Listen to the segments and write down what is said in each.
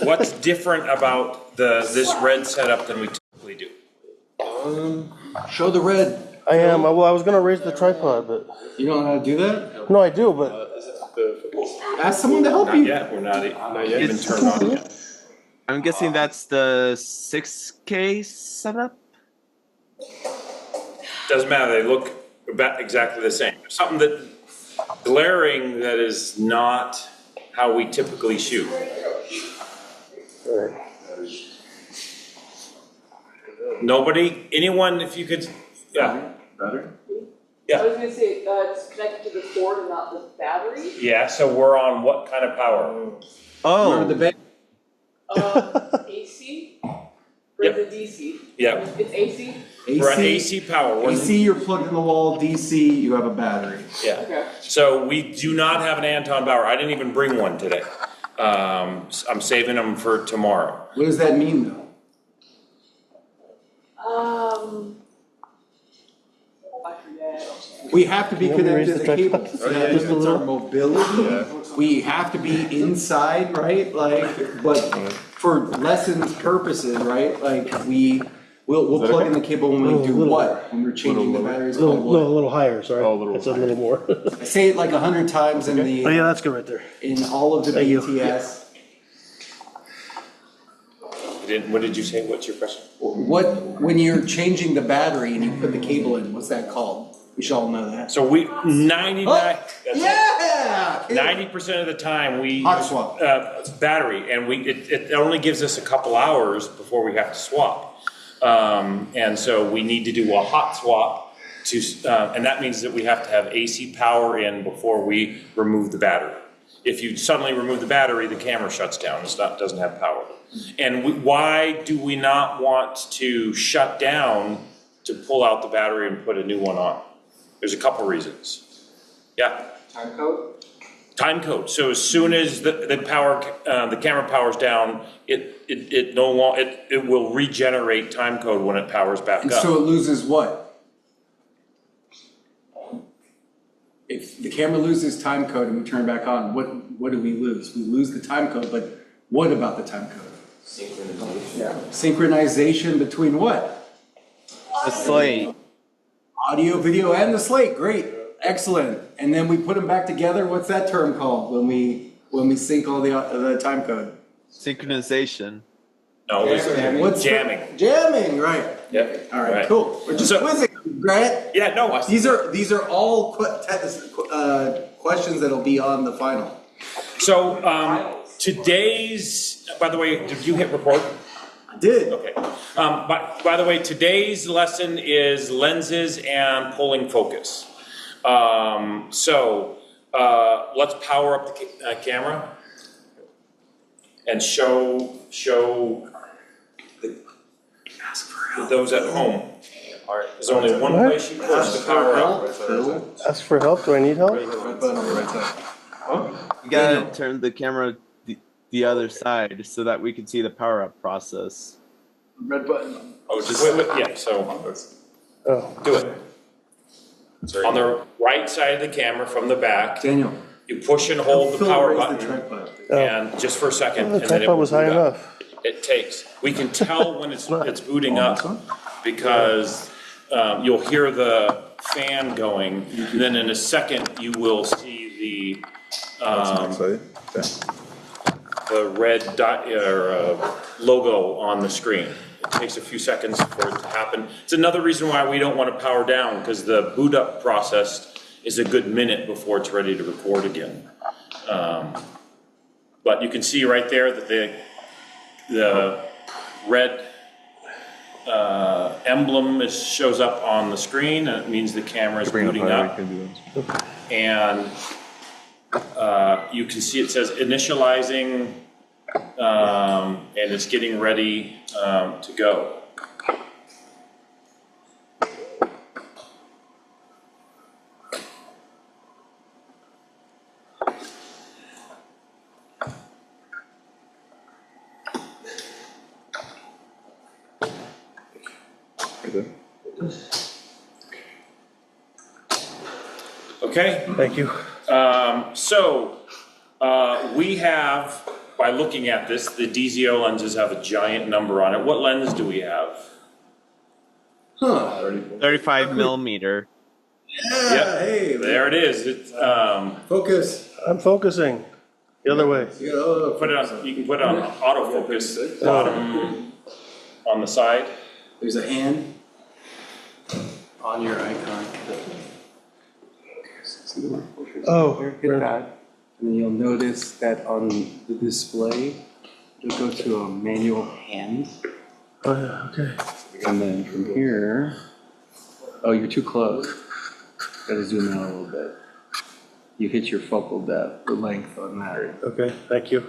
What's different about this red setup than we typically do? Show the red. I am. Well, I was gonna raise the tripod, but You don't know how to do that? no, I do. But Ask someone to help Not you. yet, we're not even turned on yet. I'm guessing that's the 6K setup? Doesn't matter, they look about exactly the same. Something that glaring that is not how we typically shoot. Nobody, anyone, if you could, yeah, Better? Yeah. I was gonna say, it's connected to the cord and not the battery. yeah, so we're on what kind of power? Oh, The bed. AC? Or Yep. is it DC? Yeah, It's AC? we're on AC power. We're- AC, you're plugged in the wall. DC, you have a battery. Yeah, Okay. so we do not have an Anton Bauer. I didn't even bring one today. I'm saving them for tomorrow. What does that mean, though? I forget. We have to be You want me to connected raise to the the cable. tripod? So that Just a limits our little? mobility. We have to be inside, right? Like, but for lessons purposes, right? Like, we'll plug in the cable when we do Little- what? When we're changing the batteries. a little, called no, a what? little higher. Sorry, Oh, a little it's a little more. I say it like 100 times in Oh the, yeah, that's good right there. in all of the Thank you. BTS. What did you say? What's your question? When you're changing the battery and you put the cable in, what's that called? We should all know that. So we, 99, Yeah! 90% of the time we Hot use, swap. battery, and it only gives us a couple hours before we have to swap. And so we need to do a hot swap and that means that we have to have AC power in before we remove the battery. If you suddenly remove the battery, the camera shuts down, doesn't have power. And why do we not want to shut down to pull out the battery and put a new one on? There's a couple reasons. Yeah? Time code? Time code. So as soon as the camera powers down, it will regenerate time code when it powers back And up. so it loses what? If the camera loses time code and we turn it back on, what do we lose? We lose the time code, but what about the time code? Synchronization between what? the slate. Audio, video, and the slate, great, excellent. And then we put them back together, what's that term called when we sync all the time code? Synchronization. No, What's it's the- jamming. Jamming, right. Yep. All right, cool. We're just quizzing, Grant. Yeah, no. These are all questions that'll be on the final. So today's, by the way, did you hit record? I did. Okay. By the way, today's lesson is lenses and pulling focus. So let's power up the camera and show those at home. There's only one place you push the power up. Ask for help. Do I need help? Red button on the right side. You gotta turn the camera the other side so that we can see the power up process. Red button. Oh, just wait, yeah, so Oh, do it. On the right side of the camera from the back, Daniel. you push and hold the power Raise button, the tripod. and just for a second, the and then it tripod will was boot high up. enough. It takes, we can tell when it's booting up because you'll hear the fan going, and then in a second, you will see the red dot, or logo on the screen. It takes a few seconds for it to happen. It's another reason why we don't want to power down, because the boot up process is a good minute before it's ready to record again. But you can see right there that the red emblem shows up on the screen, and it means the camera is booting up. And you can see it says initializing, and it's getting ready to go. Okay. Thank you. So we have by looking at this, the DZO lenses have a giant number on it. What lens do we have? Huh. 35 millimeter. Yep, Hey, there it is. It's, focus. I'm focusing. The other way. You gotta put it on, you can put it on autofocus, bottom, on the side. There's a hand on your icon. Oh, Hit that, and then you'll notice that on the display, you'll go to a manual hand, oh yeah, okay. and then from here, oh, you're too close. Gotta zoom out a little bit. You hit your focal depth, the length on that. Okay, thank you.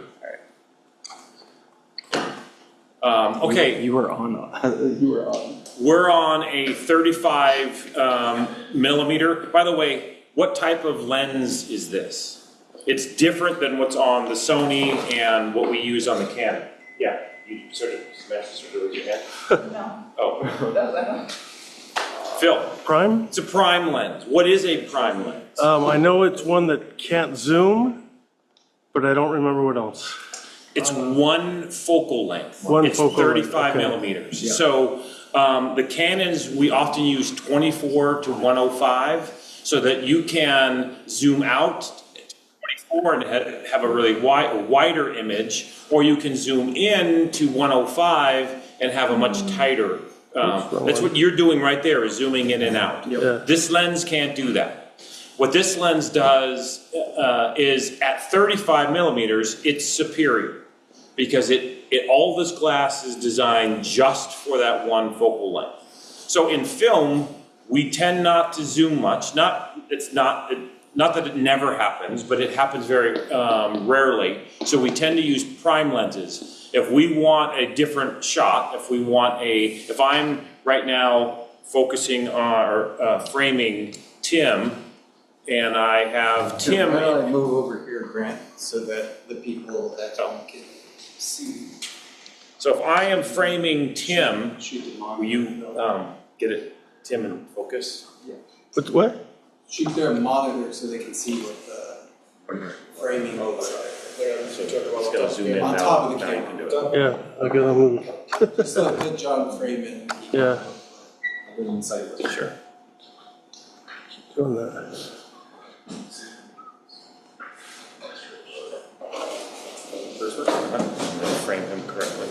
Okay, You were on, you were on. we're on a 35 millimeter. By the way, what type of lens is this? It's different than what's on the Sony and what we use on the Canon. Yeah, you sort of smashed this with your hand? No, Oh, that was, I don't. Phil, Prime? it's a prime lens. What is a prime lens? I know it's one that can't zoom, but I don't remember what else. It's one focal length. One It's focal length, 35 okay. millimeters. So the Canons, we often use 24 to 105 so that you can zoom out to 24 and have a really wider image, or you can zoom in to 105 and have a much tighter. That's what you're doing right there, is zooming in and out. Yeah. This lens can't do that. What this lens does is at 35 millimeters, it's superior because all this glass is designed just for that one focal length. So in film, we tend not to zoom much. Not that it never happens, but it happens very rarely. So we tend to use prime lenses. If we want a different shot, if I'm right now focusing on or framing Tim, and I have Tim. Why don't I move over here, Grant, so that the people at home can see. So if I am framing Tim, Shoot the will monitor. you get it, Tim, in focus? What? Shoot their monitor so they can see what the framing looks like. It's gonna zoom in On now. top of the Now you camera. can do it. Yeah, I gotta move. Just let John frame it. And keep Yeah. it inside the Sure. Doing that. I'm gonna frame him correctly.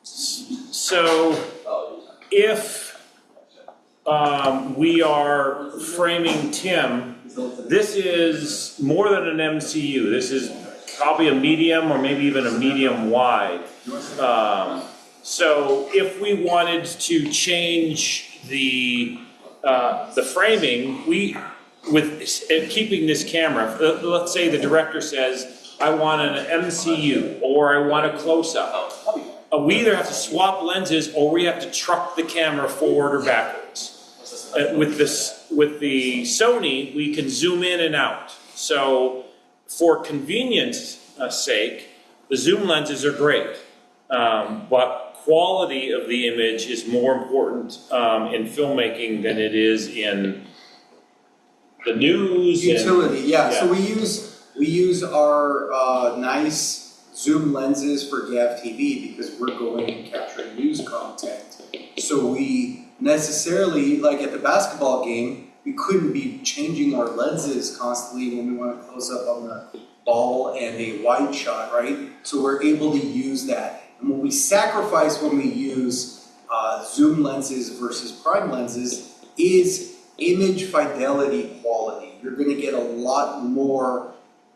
So if we are framing Tim, this is more than an MCU. This is probably a medium or maybe even a medium wide. So if we wanted to change the framing, with keeping this camera, let's say the director says, I want an MCU or I want a close-up. We either have to swap lenses or we have to truck the camera forward or backwards. With the Sony, we can zoom in and out. So for convenience sake, the zoom lenses are great. But quality of the image is more important in filmmaking than it is in the news. Utility, yeah, so yeah. we use our nice zoom lenses for GAV TV because we're going and capturing news content. So we necessarily, like at the basketball game, we couldn't be changing our lenses constantly when we want to close up on the ball and a wide shot, right? So we're able to use that. And what we sacrifice when we use zoom lenses versus prime lenses is image fidelity quality. You're going to get a lot more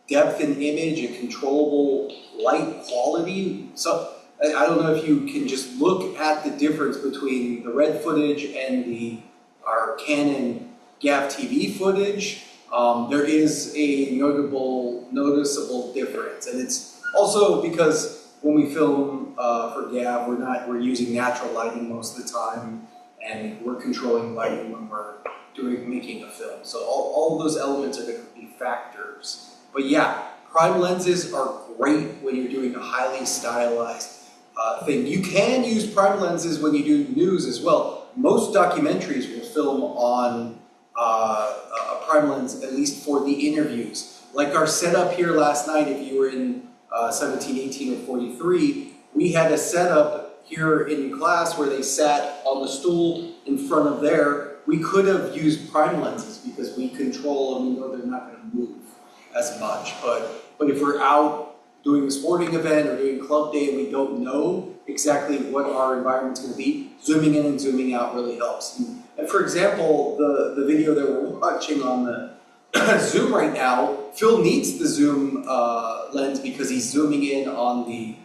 depth in image and controllable light quality. So I don't know if you can just look at the difference between the red footage and our Canon GAV TV footage. There is a noticeable difference, and it's also because when we film for GAV, we're using natural lighting most of the time, and we're controlling lighting when we're making a film. So all of those elements are going to be factors. But yeah, prime lenses are great when you're doing a highly stylized thing. You can use prime lenses when you do news as well. Most documentaries will film on a prime lens, at least for the interviews. Like our setup here last night, if you were in 17, 18, or 43, we had a setup here in class where they sat on the stool in front of there. We could have used prime lenses because we control and we know they're not going to move as much. But if we're out doing a sporting event or doing club day and we don't know exactly what our environment's going to be, zooming in and zooming out really helps. And for example, the video that we're watching on the Zoom right now, Phil needs the zoom lens because he's zooming in on the,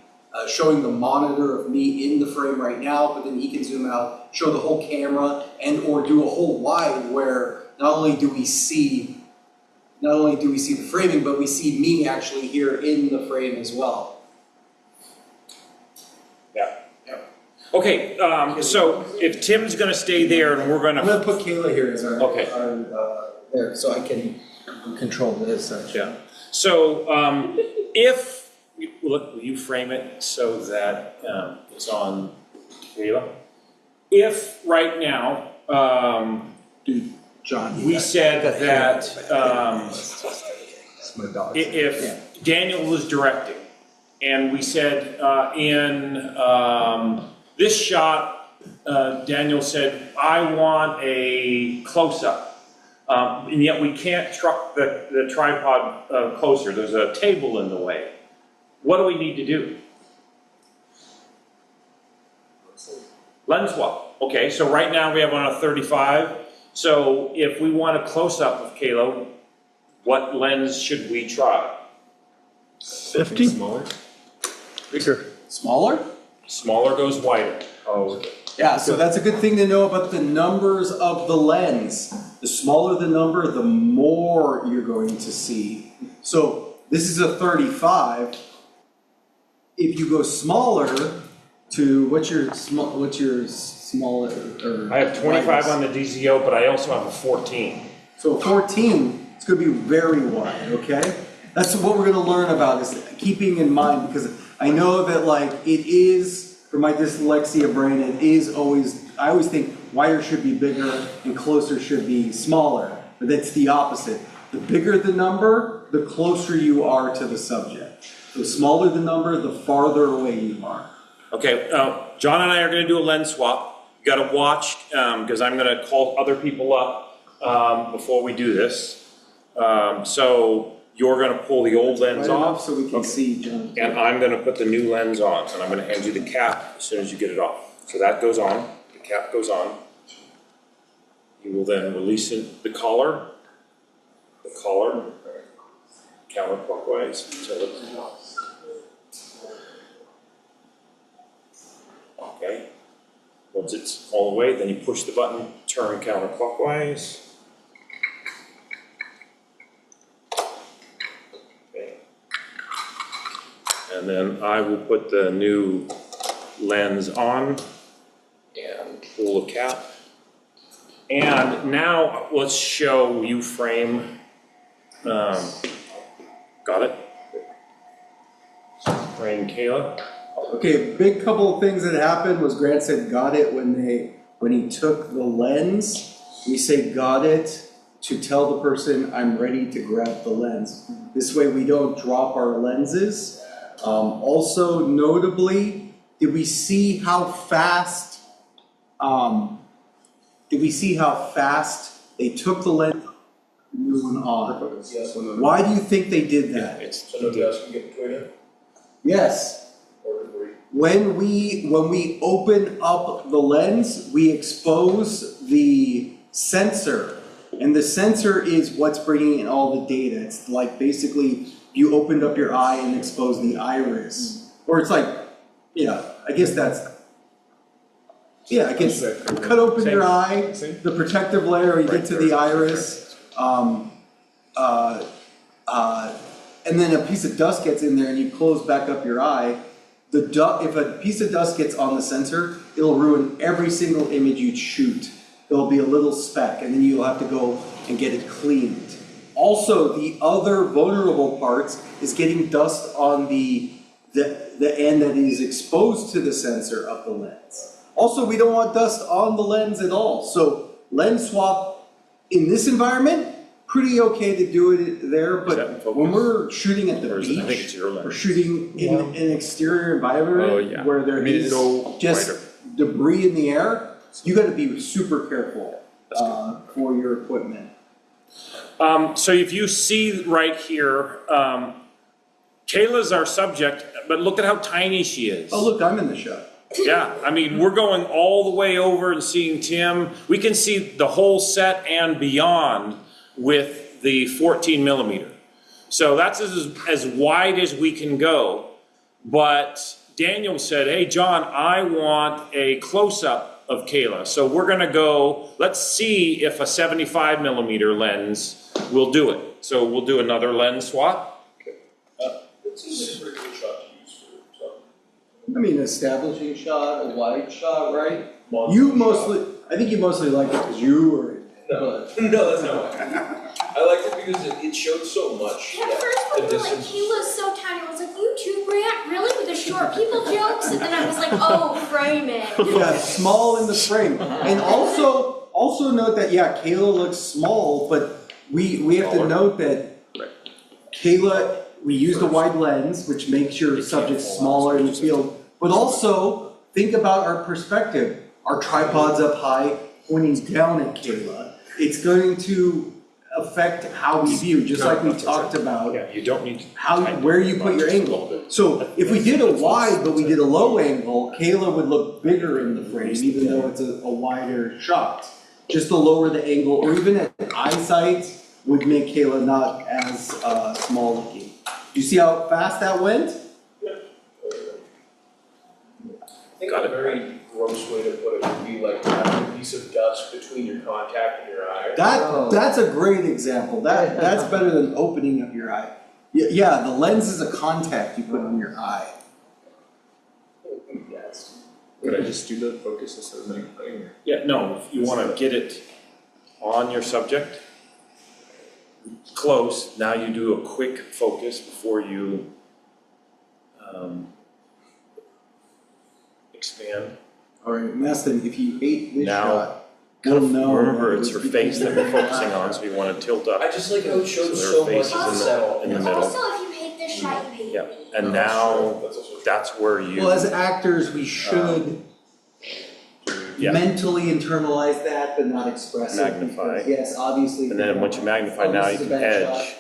showing the monitor of me in the frame right now, but then he can zoom out, show the whole camera, and or do a whole wide where not only do we see the framing, but we see me actually here in the frame as well. Yeah. Yeah. Okay, so if Tim's gonna stay there and we're I'm gonna, gonna put Kayla here as our, Okay. there, so I can control this. yeah. So, if, look, will you frame it so that, it's on Kayla? If right now, John. we said that, if Daniel was directing, and we said, in, this shot, Daniel said, I want a close-up. And yet we can't truck the tripod, closer, there's a table in the way. What do we need to do? Lens swap. Okay, so right now we have on a 35. So if we want a close-up of Kalo, what lens should we try? 50? Bigger. Smaller? Smaller goes wider. Oh. Yeah, so that's a good thing to know about the numbers of the lens. The smaller the number, the more you're going to see. So this is a 35. If you go smaller to, what's your smaller, or? I have 25 on the DZO, but I also have a 14. So 14, it's gonna be very wide, okay? That's what we're gonna learn about, is keeping in mind, because I know that like it is, for my dyslexia brain, it is always, I always think wider should be bigger and closer should be smaller, but that's the opposite. The bigger the number, the closer you are to the subject. The smaller the number, the farther away you are. Okay, John and I are gonna do a lens swap. You gotta watch, because I'm gonna call other people up before we do this. So you're gonna pull the old lens Right enough off, so we can see, John. and I'm gonna put the new lens on, and I'm gonna hand you the cap as soon as you get it off. So that goes on, the cap goes on. You will then release the collar, counterclockwise until it. Okay, once it's all the way, then you push the button, turn counterclockwise. Okay. And then I will put the new lens on and pull the cap. And now let's show you frame. Got it? Frame Kayla. Okay, big couple of things that happened was Grant said got it when he took the lens. We say got it to tell the person I'm ready to grab the lens. This way we don't drop our lenses. Also notably, did we see how fast they took the lens and new one on? Yes, Why do you think they did that? It's, so nobody else can get between it Yes. or debris. When we open up the lens, we expose the sensor, and the sensor is what's bringing in all the data. It's like basically you opened up your eye and exposed the iris, or it's like, yeah, I guess that's, yeah, I guess cut open your eye, the protective layer, you get to the iris, and then a piece of dust gets in there and you close back up your eye. If a piece of dust gets on the sensor, it'll ruin every single image you shoot. There'll be a little speck, and then you'll have to go and get it cleaned. Also, the other vulnerable parts is getting dust on the end that is exposed to the sensor of the lens. Also, we don't want dust on the lens at all. So lens swap in this environment, pretty okay to do it there, Is that in but focus? when we're shooting at the Or is it- I think it's beach, your lens. or shooting in an exterior environment Oh, yeah. where there I mean, is go just wider. debris in the air, you gotta be super careful, for your equipment. So if you see right here, Kayla's our subject, but look at how tiny she is. Oh, look, I'm in the shot. Yeah, I mean, we're going all the way over and seeing Tim. We can see the whole set and beyond with the 14 millimeter. So that's as wide as we can go. But Daniel said, hey, John, I want a close-up of Kayla. So we're gonna go, let's see if a 75 millimeter lens will do it. So we'll do another lens swap. It seems like a pretty good shot to use for something. I mean, establishing shot, a wide shot, right? Monster You shot. mostly, I think you mostly like it because you were in it. No, no, that's not why. I liked it because it showed so much. At first, The when we were like, distance. Kayla's so tiny, I was like, you too, Grant? Really? With the short people jokes? And then I was like, oh, frame it. Yeah, small in the frame. And also note that, yeah, Kayla looks small, but we have to Smaller. note that Kayla, we used a wide lens, which makes your subject smaller in the field. But also, think about our perspective. Our tripod's up high, pointing down at Kayla. It's going to affect how we view, just like we talked about. Yeah, you don't need to. How, tighten where it you up put your just a angle. little bit. So if we did a wide, but we did a low angle, Kayla would look bigger in the frame, even though it's a wider shot. Just to lower the angle, or even at eyesight, would make Kayla not as small looking. You see how fast that went? I think a very gross way to put it would be like having a piece of dust between your contact and your eye. That's a great example. That's better than opening up your eye. Yeah, the lens is a contact you put on your eye. Could I just do the focus instead of magnifying? Yeah, no, if you wanna get it on your subject, close, now you do a quick focus before you, expand. Alright, Maston, if you hate this Now, shot, we'll know. Remember, that it's it her was face that we're because- focusing on, so you wanna tilt up. I just like how it showed So so their much face is in the- settle. in the middle. Also, if you hate this shot, you hate Yeah, me. and now, That's also true. that's where you. Well, as actors, we should Yeah. mentally internalize that, but not express it. Magnify. because, yes, obviously. And then once you magnify, Oh, now this you is a can bad edge, shot.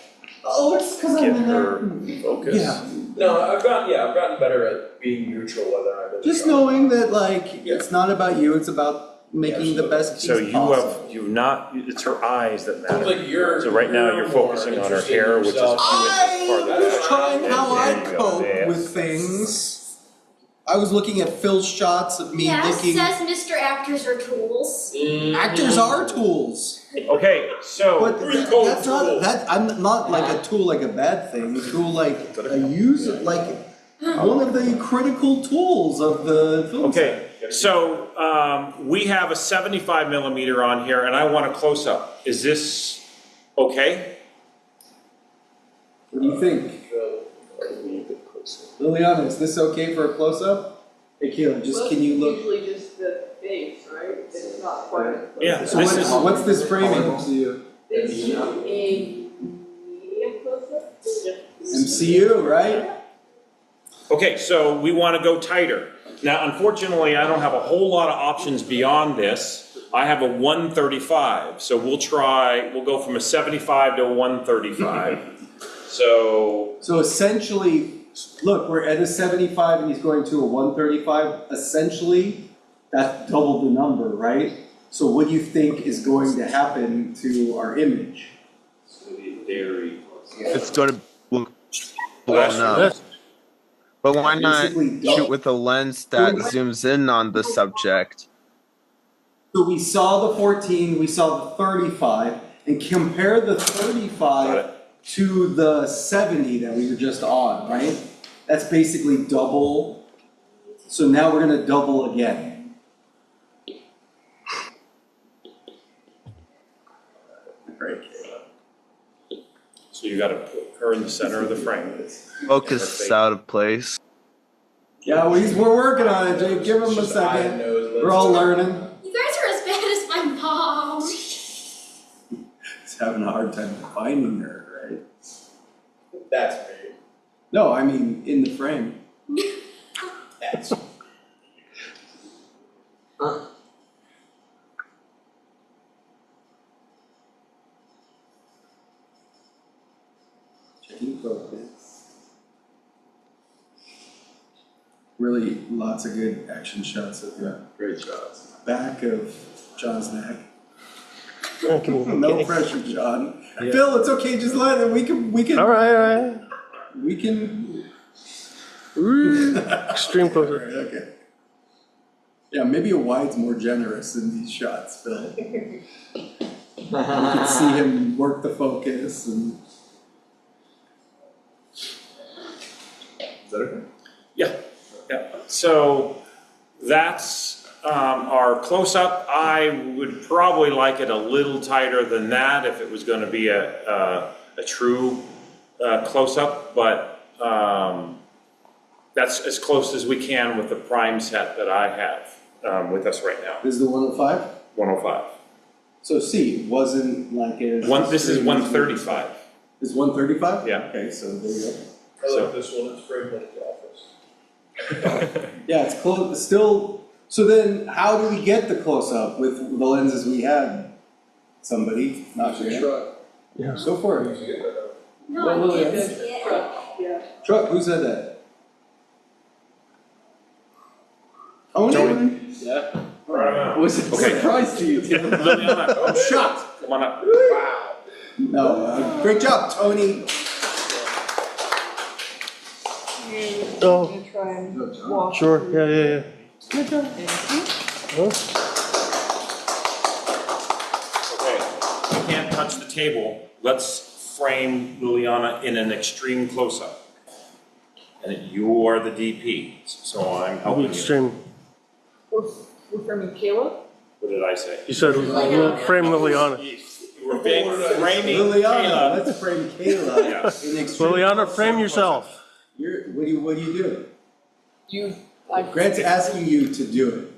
Oh, it's because I'm get in her there. focus. Yeah, No, I've gotten better at being neutral whether I'm in the just shot. knowing that like, it's not about you, it's about making the best piece So possible. you have, you've not, it's her eyes that Seems matter. like you're. So right now, you're more focusing on her interested in hair, which is a yourself. few inches farther I was back. trying how I There you go, cope there. with things. I was looking at Phil's shots of me Yes, looking. says Mr. Actors are tools. Actors are tools. Okay, so, But that's not, I'm not like a tool like a bad thing, a tool like a use, like one of the critical tools of the film set. okay, so, we have a 75 millimeter on here, and I want a close-up. Is this okay? What do you think? Liliana, is this okay for a close-up? Hey Keelan, just can you look? Usually just the face, right? It's not quite. Yeah, So this is, what's this framing? It's a medium close-up. MCU, right? okay, so we wanna go tighter. Now, unfortunately, I don't have a whole lot of options beyond this. I have a 135, so we'll go from a 75 to a 135. So, So essentially, look, we're at a 75 and he's going to a 135. Essentially, that's double the number, right? So what do you think is going to happen to our image? It's going to look blown up. But why not Basically, shoot with a lens that zooms in on the subject? So we saw the 14, we saw the 35, and compare the Got 35 it. to the 70 that we were just on, right? That's basically double. So now we're gonna double again. so you gotta put her in the center of the frame. Focus is out of place. Yeah, we're working on it, Jake. Give him a Just eye and second. nose, We're all let's- learning. You guys are as bad as my mom. just having a hard time finding her, right? That's me. No, I mean, in the frame. That's. Checking focus. Really, lots of good action shots of the Great shots. back of John's neck. Okay. No pressure, John. Phil, it's okay, just let it, we can, All right. we can. Extreme closer. Alright, okay. Yeah, maybe a wide's more generous in these shots, Phil. You can see him work the focus and. Is that okay? Yeah. So that's our close-up. I would probably like it a little tighter than that if it was going to be a true close-up, but that's as close as we can with the prime set that I have with us right now, This is the 105? 105. So C, wasn't like it. This is 135. Is 135? Yeah. Okay, so there you go. I like this one, it's framed like the office. Yeah, it's close, still, so then how do we get the close-up with the lenses we had? Somebody, not Use Grant? your truck. Go for it. Use it. No, Well, I yeah. didn't see it. Yeah. Truck, who said that? Tony? Yeah. Was it a Okay. surprise to you, Tim? Liliana, I'm shocked. come on up. Wow. No, great job, Tony. Oh, I'm gonna try and walk. sure. Yeah. Thank you. Well, Okay, we can't touch the table. Let's frame Liliana in an extreme close-up. And you are the DP, so I'm helping you. extreme. We're framing Kayla? What did I say? You said we'll frame Liliana. We're framing Liliana, Kayla. let's frame Kayla Yes. in extreme. Liliana, frame yourself. What are you doing? I Grant's asking you to do it.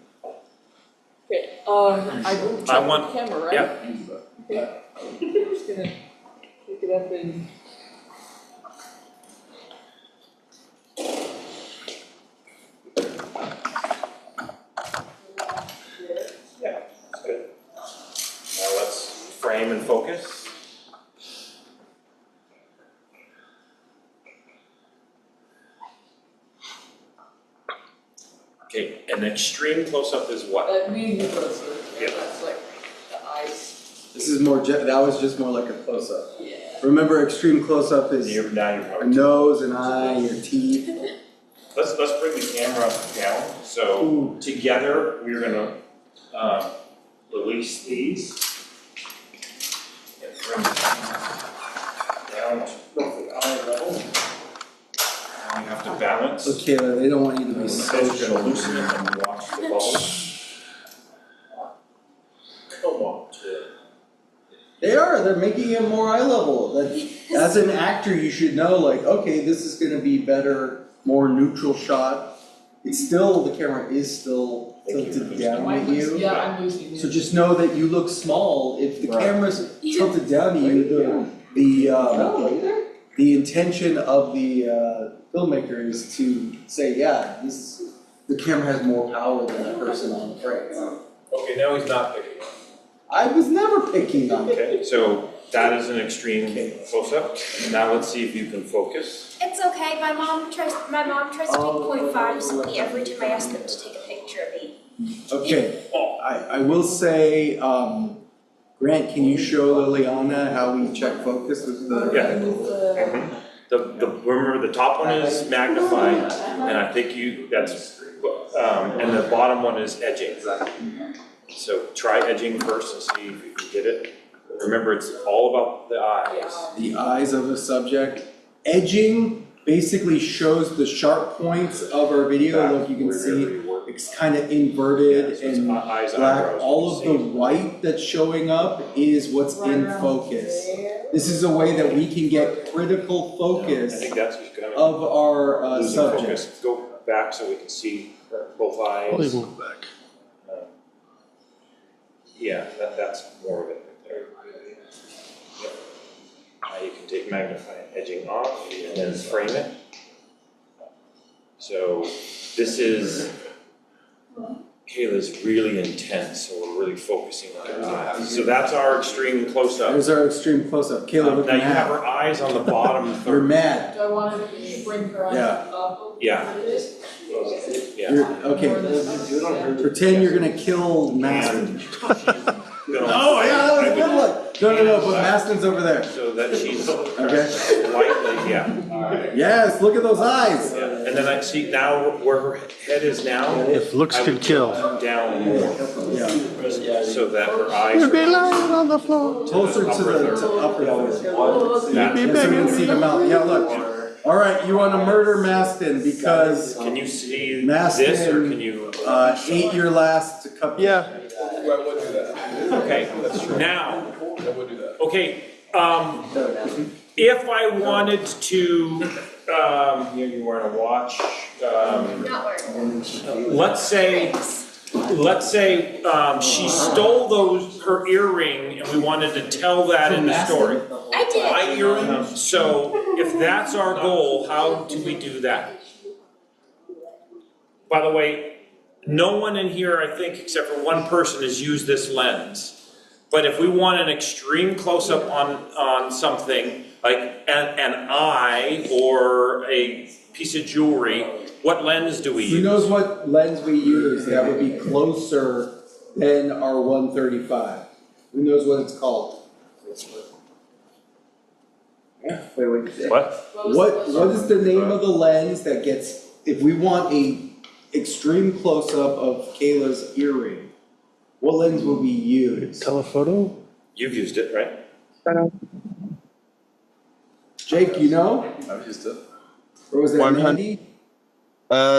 Okay, I checked want- the camera, right? Yeah. Okay. I'm just gonna pick it up and. Yeah, that's good. Now let's frame and focus. Okay, an extreme close-up is what? Medium closer, Yeah. that's like the eyes, This is more, that was just more like a close-up. yeah. Remember, extreme close-up is Now you're a probably. nose, an eye, your teeth. Let's bring the camera down, so together, we're gonna, release these. And bring the camera down to roughly eye level. And we have to balance. So Kayla, they don't want you to be So so just gonna loosen it and watch the bubbles. Come on, Tim. they're making it more eye level. That, as an actor, you should know, like, okay, this is gonna be better, more neutral shot. It's still, the camera is still tilted down at you. Yeah, I'm losing So it. just know that you look small. If the Right. camera's tilted down to you, the intention of the filmmaker is to say, yeah, the camera has more power than a person on the frame. Okay, now he's not picking up. I was never picking on it. Okay, so that is an extreme close-up. Now let's see if you can focus. It's okay. My mom tries to make 0.5s of me every time I ask them to take a picture of me. Okay, I will say, Grant, can you show Liliana how we check focus with the? Yeah. Remember, the top one is magnified, and I think that's, and the bottom one is edging. So try edging first and see if you can get it. Remember, it's all about the eyes. The eyes of a subject. Edging basically shows the sharp points of our video. Look, you can see it's kind of inverted So it's and eyes, black. eyebrows, All of you the see. white that's showing up is what's in focus. This is a way that we can get critical I focus think that's what's gonna. of our Losing subject. focus. Go back so we can see both eyes. I'll even go back. Yeah, that's more of it right there. You can take magnifying edging off and then frame it. So this is, Kayla's really intense, so we're really focusing on her eyes. So that's our extreme close-up. There's our extreme close-up. Kayla, look Now you have mad. her eyes on the bottom You're third. mad. Do I want to bring her on Yeah. up? Yeah. Yeah. You're, okay. Pretend you're gonna kill Maston. Oh, yeah, that was a good one. No, but Maston's over there. So that she's Okay. lightly, yeah. Yes, look at those eyes. Yeah. And then I see now where her head is now. If looks I could would kill. come down more, Yeah. so that her eyes You'd be are. lying on the floor. Closer to the upper third. That- You'd be Yeah, so we can see begging the me. mouth. Yeah, look. All right, you want to murder Maston because Can you see Maston, this, or can you? ate your last cup. Yeah. I would do that. Okay, now, I would do that. okay, if I wanted to, here you wearing a watch, Not working. let's say, she stole her earring and we wanted to tell that in the story. I did. My earring, so if that's our goal, how do we do that? By the way, no one in here, I think, except for one person, has used this lens. But if we want an extreme close-up on something, like an eye or a piece of jewelry, what lens do we Who use? knows what lens we use that would be closer than our 135? Who knows what it's called? What? What is the name of the lens that gets, if we want a extreme close-up of Kayla's earring, what lens will we use? Telephoto? You've used it, right? Jake, you know? I've used it. Or was that 100. Mandy?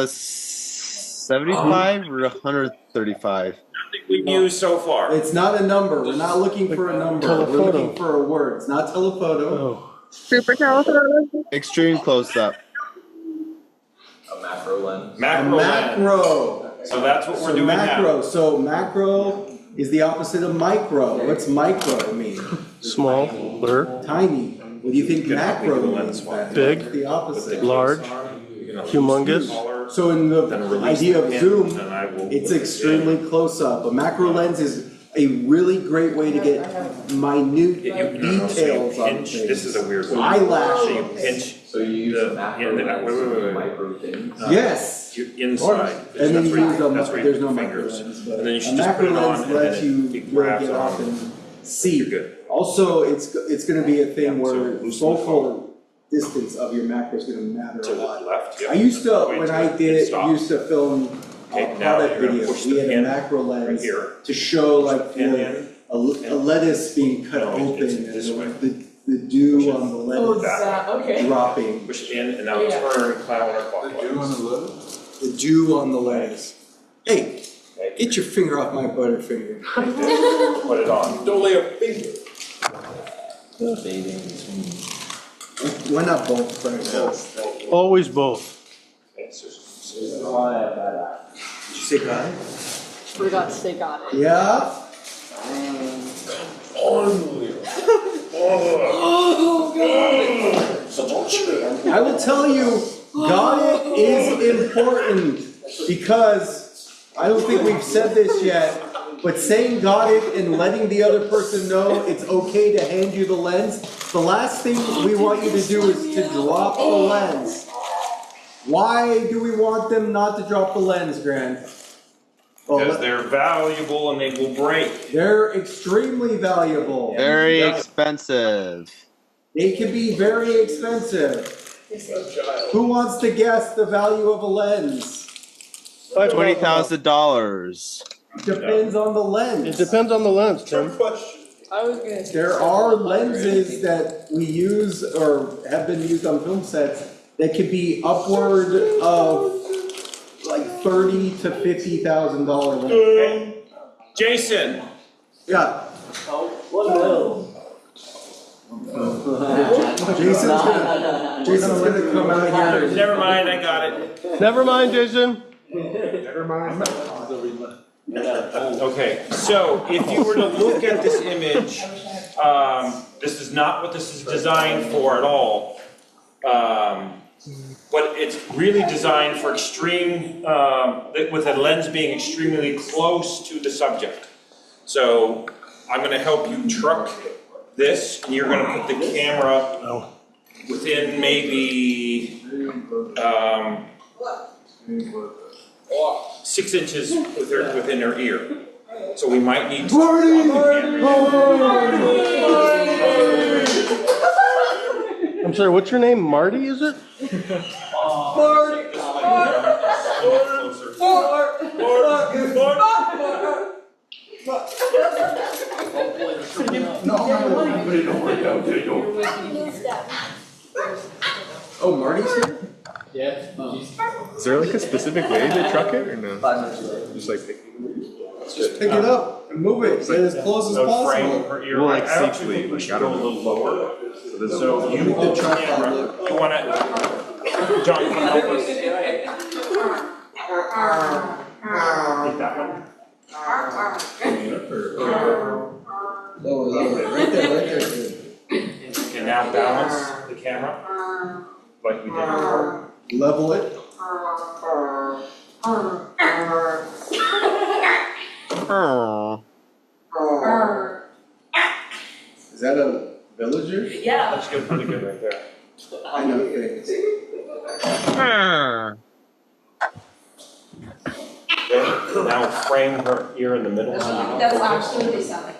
75 or 135? We've used so far. It's not a number, we're not looking for a number, we're Telephoto. looking for a word, it's not telephoto. Oh. Super telephoto. Extreme close-up. A macro lens. A Macro lens. macro. So that's what we're So doing now. macro, so macro is the opposite of micro. What's micro mean? Smaller, Tiny. What do you think Can help me macro do the means? lens swap. Big. What's the opposite. large, humongous. So in the idea of zoom, it's it's extremely close up. A macro lens is a really great way to get minute details on pinch, this is things. a weird one. So you Eyelashes. pinch So you use The- macro yeah, the- lens wait, to wait, do wait. micro things. Yes. you inside. And then you use that's where you there's put no your macro fingers. lens, but And then you a should just put macro it on lens and lets then you it really grabs get up on. and see. You're good. Also, it's gonna be a thing Yeah, so where loosen the focal distance of your macro is gonna matter To a the lot. left, yeah. I used to, Wait when till I it did, stops. used to film Okay, now product you're gonna videos, push we the had a pin macro right lens here. to show like Pin the, in. a lettuce being cut No, open it's and this way. the dew Push it. on the Oh, lettuce that, okay. dropping, Push it in and now Yeah. turn The counterclockwise. dew on the lid? the dew on the lettuce. Hey, Okay. get your finger off my butterfinger. Put it on. Don't lay a finger. Why not both, Frank? Always both. Okay, so- Did you say God? Forgot to say got it. Yeah? I will tell you, got it is important because I don't think we've said this yet, but saying got it and letting the other person know it's okay to hand you the lens, the last thing we want you to do is to drop the lens. Why do we want them not to drop the lens, Grant? Because Well, they're valuable and they will break. they're extremely valuable. Very expensive. They can be very expensive. Who wants to guess the value of a lens? $20,000. Depends on the It lens. depends on the lens, Tim. Question. I was gonna say. There are lenses that we use or have been used on film sets that could be upward of like $30,000 to $50,000 lens. Okay. Jason, Yeah. Jason's gonna come out here. and- never mind, I got it. Never mind, Jason. Okay, so if you were to look at this image this is not what this is designed for at all. But it's really designed for extreme, with a lens being extremely close to the subject. So I'm gonna help you truck this, and you're gonna put the camera within maybe, 6 inches within her ear. So we might need to swap the camera. I'm sorry, what's your name? Marty, is it? Oh, Marty's here? Is there like a specific way they truck it or no? Just like Just pick it up and move it, get as close as No frame possible. per ear. Well, like I actually safely, think we like, should I go a don't know. little lower. So you Make the hold the tripod camera, look. you wanna, John, come help us. Get that one. Lower, right there, good. And now balance the camera, like we did before. Level it. Is that a villager? Yeah. That's good, pretty good right there. I know, thanks. Okay, now frame her ear in the middle. so you can That's focus. actually what they sound like.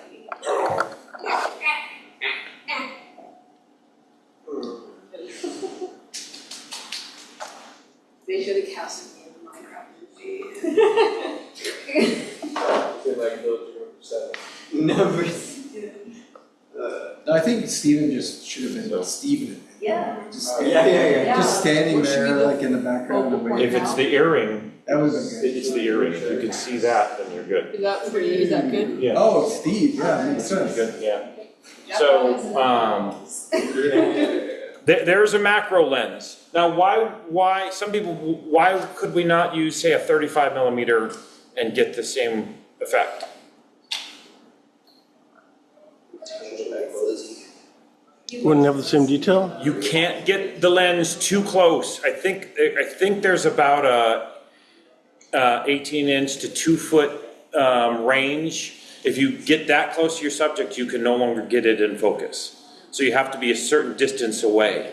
They should have casted me in the Minecraft movie. In like Village Number 7. Never. I think Steven just should have been Steven. Yeah. Just, Yeah. just standing Or should we there go like in the background. focal point? If it's the earring, That would have been good. it's the earring, if you can see that, then you're good. Is that for you, is that good? Yeah. Oh, Steve, yeah, makes That's pretty sense. good, yeah. So, there's a macro lens. Now, why, some people, why could we not use, say, a 35 millimeter and get the same effect? Wouldn't have the same detail? You can't get the lens too close. I think there's about a 18-inch to 2-foot range. If you get that close to your subject, you can no longer get it in focus. So you have to be a certain distance away.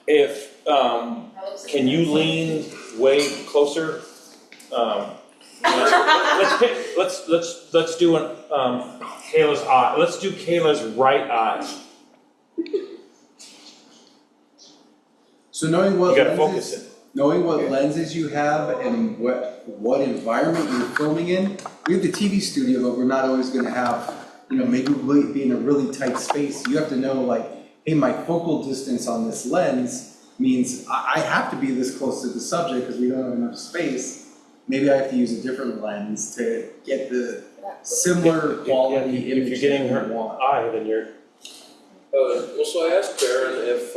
If can you lean way closer? Let's do an Kayla's eye. Let's do Kayla's right eye. So knowing what You gotta focus lenses, it. knowing what lenses you have and what environment you're filming in, we have the TV studio, but we're not always gonna have, maybe we'll be in a really tight space. You have to know like, hey, my focal distance on this lens means I have to be this close to the subject because we don't have enough space. Maybe I have to use a different lens to get the similar quality If image you're getting that her you want. eye, then you're. Well, so I asked Baron if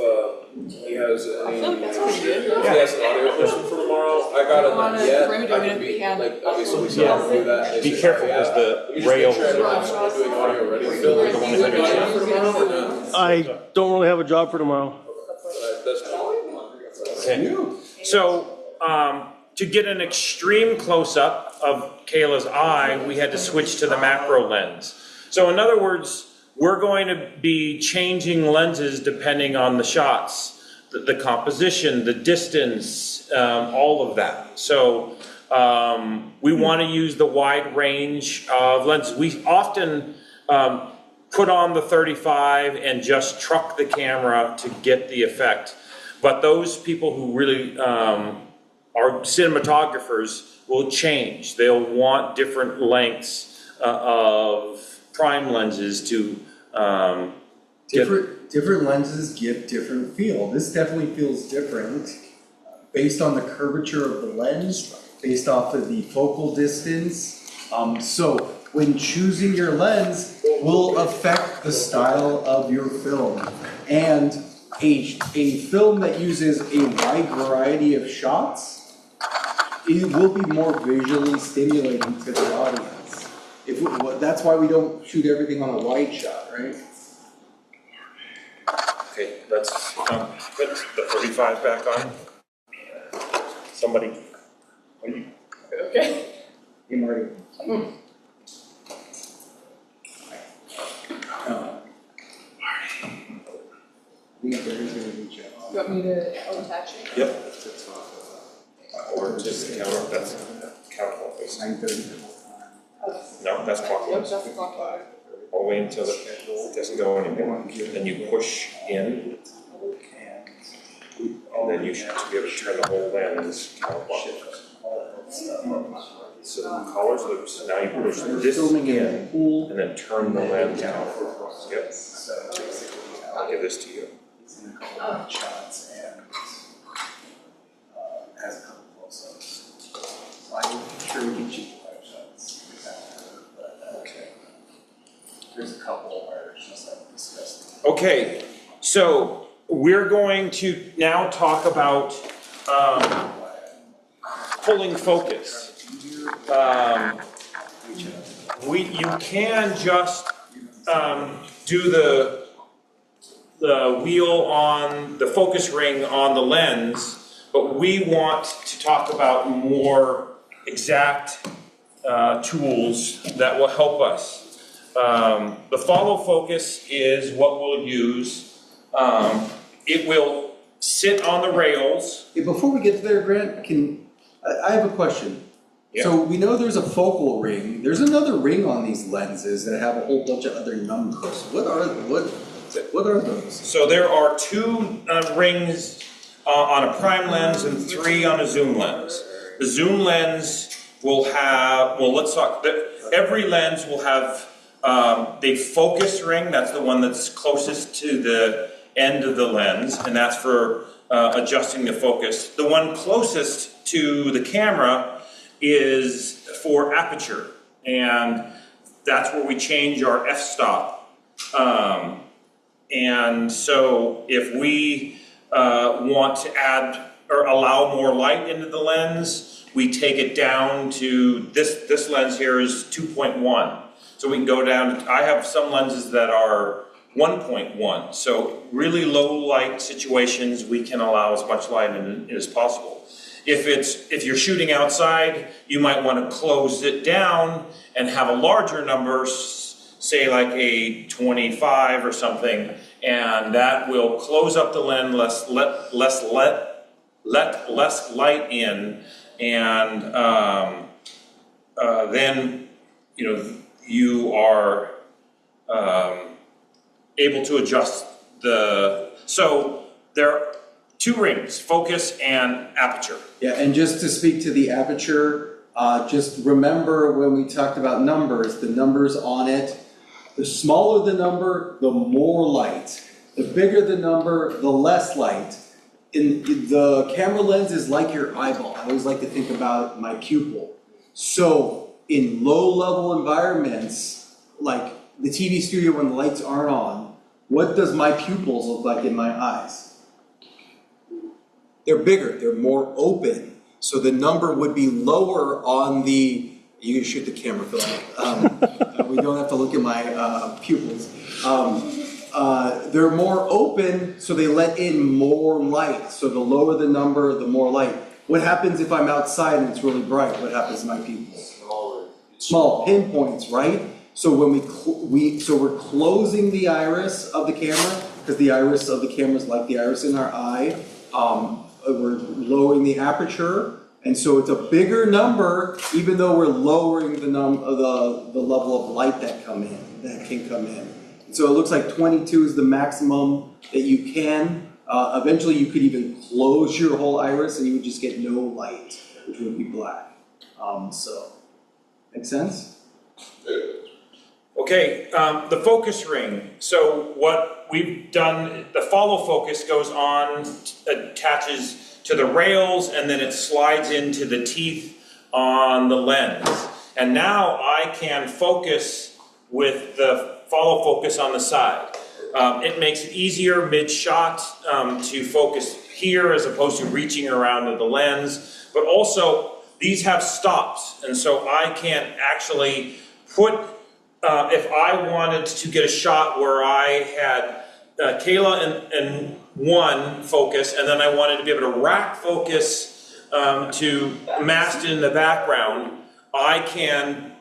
he has any, I feel like that's pretty good. if he has an audio question for tomorrow. I got it not yet. I can be, Yeah. like, obviously we Yeah. still do that. Be careful, because the Let me just make rails sure I don't have someone doing audio already. Phil, We're do the you ones have that are audio for tomorrow or not? I don't really have a job for tomorrow. That's fine. So, to get an extreme close-up of Kayla's eye, we had to switch to the macro lens. So in other words, we're going to be changing lenses depending on the shots, the composition, the distance, all of that. So we want to use the wide range of lenses. We often put on the 35 and just truck the camera to get the effect. But those people who really are cinematographers will change. They'll want different lengths of prime lenses to Different lenses give different feel. This definitely feels different based on the curvature of the lens, based off of the focal distance. So when choosing your lens will affect the style of your film. And a film that uses a wide variety of shots, it will be more visually stimulating to the audience. That's why we don't shoot everything on a wide shot, right? Okay, let's put the 35 back on. Somebody. Okay. Hey, Marty. You want me to attach it? Yep. Or just the counter, that's counter focus. No, that's Yep, clockwise. that's the clock. Or wait until it doesn't go anymore. Then you push in, and then you should be able to turn the whole lens counterclockwise. So the collar's loose, now you push this in, and then turn the lens counterclockwise. Yep. I'll give this to you. Shots and has a couple close-ups. So I'm sure we can shoot 5 shots. Okay. There's a couple where it's just like disgusting. Okay, so we're going to now talk about pulling focus. You can just do the wheel on the focus ring on the lens, but we want to talk about more exact tools that will help us. The follow focus is what we'll use. It will sit on the rails. Hey, before we get there, Grant, I have a question. So we know there's a focal ring. There's another ring on these lenses that have a whole bunch of other numbers. What are those? So there are 2 rings on a prime lens and 3 on a zoom lens. The zoom lens will have, well, let's talk, every lens will have the focus ring, that's the one that's closest to the end of the lens, and that's for adjusting the focus. The one closest to the camera is for aperture, and that's where we change our f-stop. And so if we want to add or allow more light into the lens, we take it down to, this lens here is 2.1. So we can go down to, I have some lenses that are 1.1. So really low light situations, we can allow as much light in as possible. If you're shooting outside, you might want to close it down and have a larger number, say like a 25 or something, and that will close up the lens, let less light in, and then you are able to adjust so there are 2 rings, focus and aperture. Yeah, and just to speak to the aperture, just remember when we talked about numbers, the numbers on it, the smaller the number, the more light. The bigger the number, the less light. In the camera lens is like your eyeball. I always like to think about my pupil. So in low level environments, like the TV studio when the lights aren't on, what does my pupils look like in my eyes? They're bigger, they're more open. So the number would be lower on the, you can shoot the camera, Phil. We don't have to look at my pupils. They're more open, so they let in more light. So the lower the number, the more light. What happens if I'm outside and it's really bright? What happens to my pupils? Small pinpoints, right? So when we're closing the iris of the camera, because the iris of the camera is like the iris in our eye. We're lowering the aperture, and so it's a bigger number, even though we're lowering the level of light that can come in. So it looks like 22 is the maximum that you can. Eventually, you could even close your whole iris, and you would just get no light, which would be black. So, make sense? Okay, the focus ring. So what we've done, the follow focus goes on, attaches to the rails, and then it slides into the teeth on the lens. And now I can focus with the follow focus on the side. It makes it easier mid-shot to focus here as opposed to reaching around to the lens. But also, these have stops, and so I can actually put if I wanted to get a shot where I had Kayla and one focus, and then I wanted to be able to rack focus to Maston in the background. I can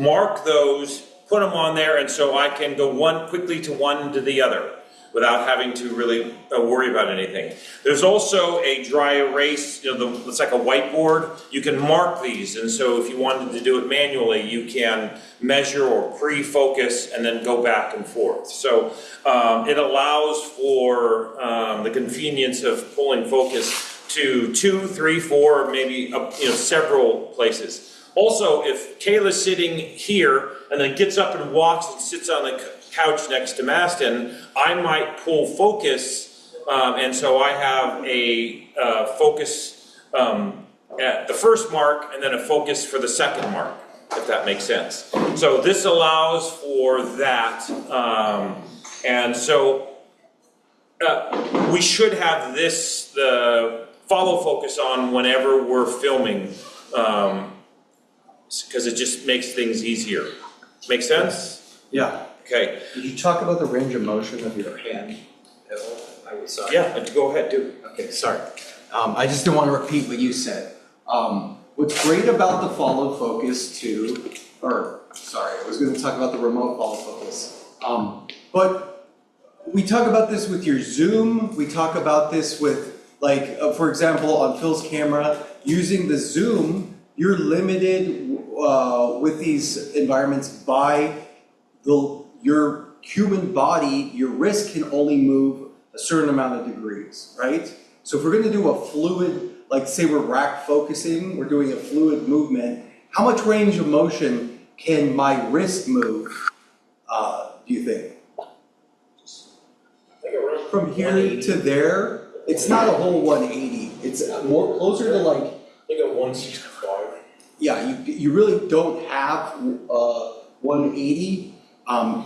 mark those, put them on there, and so I can go one quickly to one to the other without having to really worry about anything. There's also a dry erase, it's like a whiteboard. You can mark these, and so if you wanted to do it manually, you can measure or pre-focus and then go back and forth. So it allows for the convenience of pulling focus to 2, 3, 4, maybe several places. Also, if Kayla's sitting here and then gets up and walks and sits on the couch next to Maston, I might pull focus, and so I have a focus at the first mark and then a focus for the second mark, if that makes sense. So this allows for that, and so we should have the follow focus on whenever we're filming, because it just makes things easier. Make sense? Yeah. Okay. Did you talk about the range of motion of your hand at all? I was sorry. Yeah, go ahead, do. Okay, sorry. I just didn't want to repeat what you said. What's great about the follow focus too, I was going to talk about the remote follow focus. But we talk about this with your zoom. We talk about this with, for example, on Phil's camera, using the zoom, you're limited with these environments by your human body. Your wrist can only move a certain amount of degrees, right? So if we're going to do a fluid, like say we're rack focusing, we're doing a fluid movement, how much range of motion can my wrist move, do you think? From here to there, it's not a whole 180. It's more closer to like, I think a 165. yeah, you really don't have 180.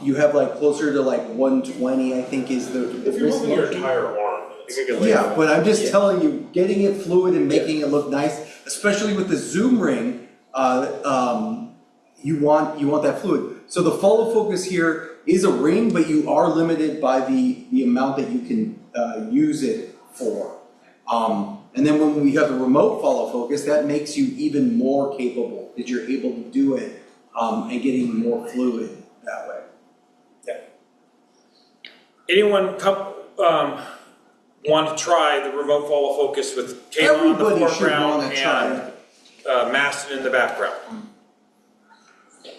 You have like closer to like 120, I think is the If you're wrist moving your motion. entire arm, I think I can Yeah, but I'm just telling you, getting it fluid and making it look nice, especially with the zoom ring, you want that fluid. So the follow focus here is a ring, but you are limited by the amount that you can use it for. And then when we have the remote follow focus, that makes you even more capable, because you're able to do it and getting more fluid that way. Anyone want to try the remote follow focus with Kayla on the Everybody should foreground want to try and Maston in the background?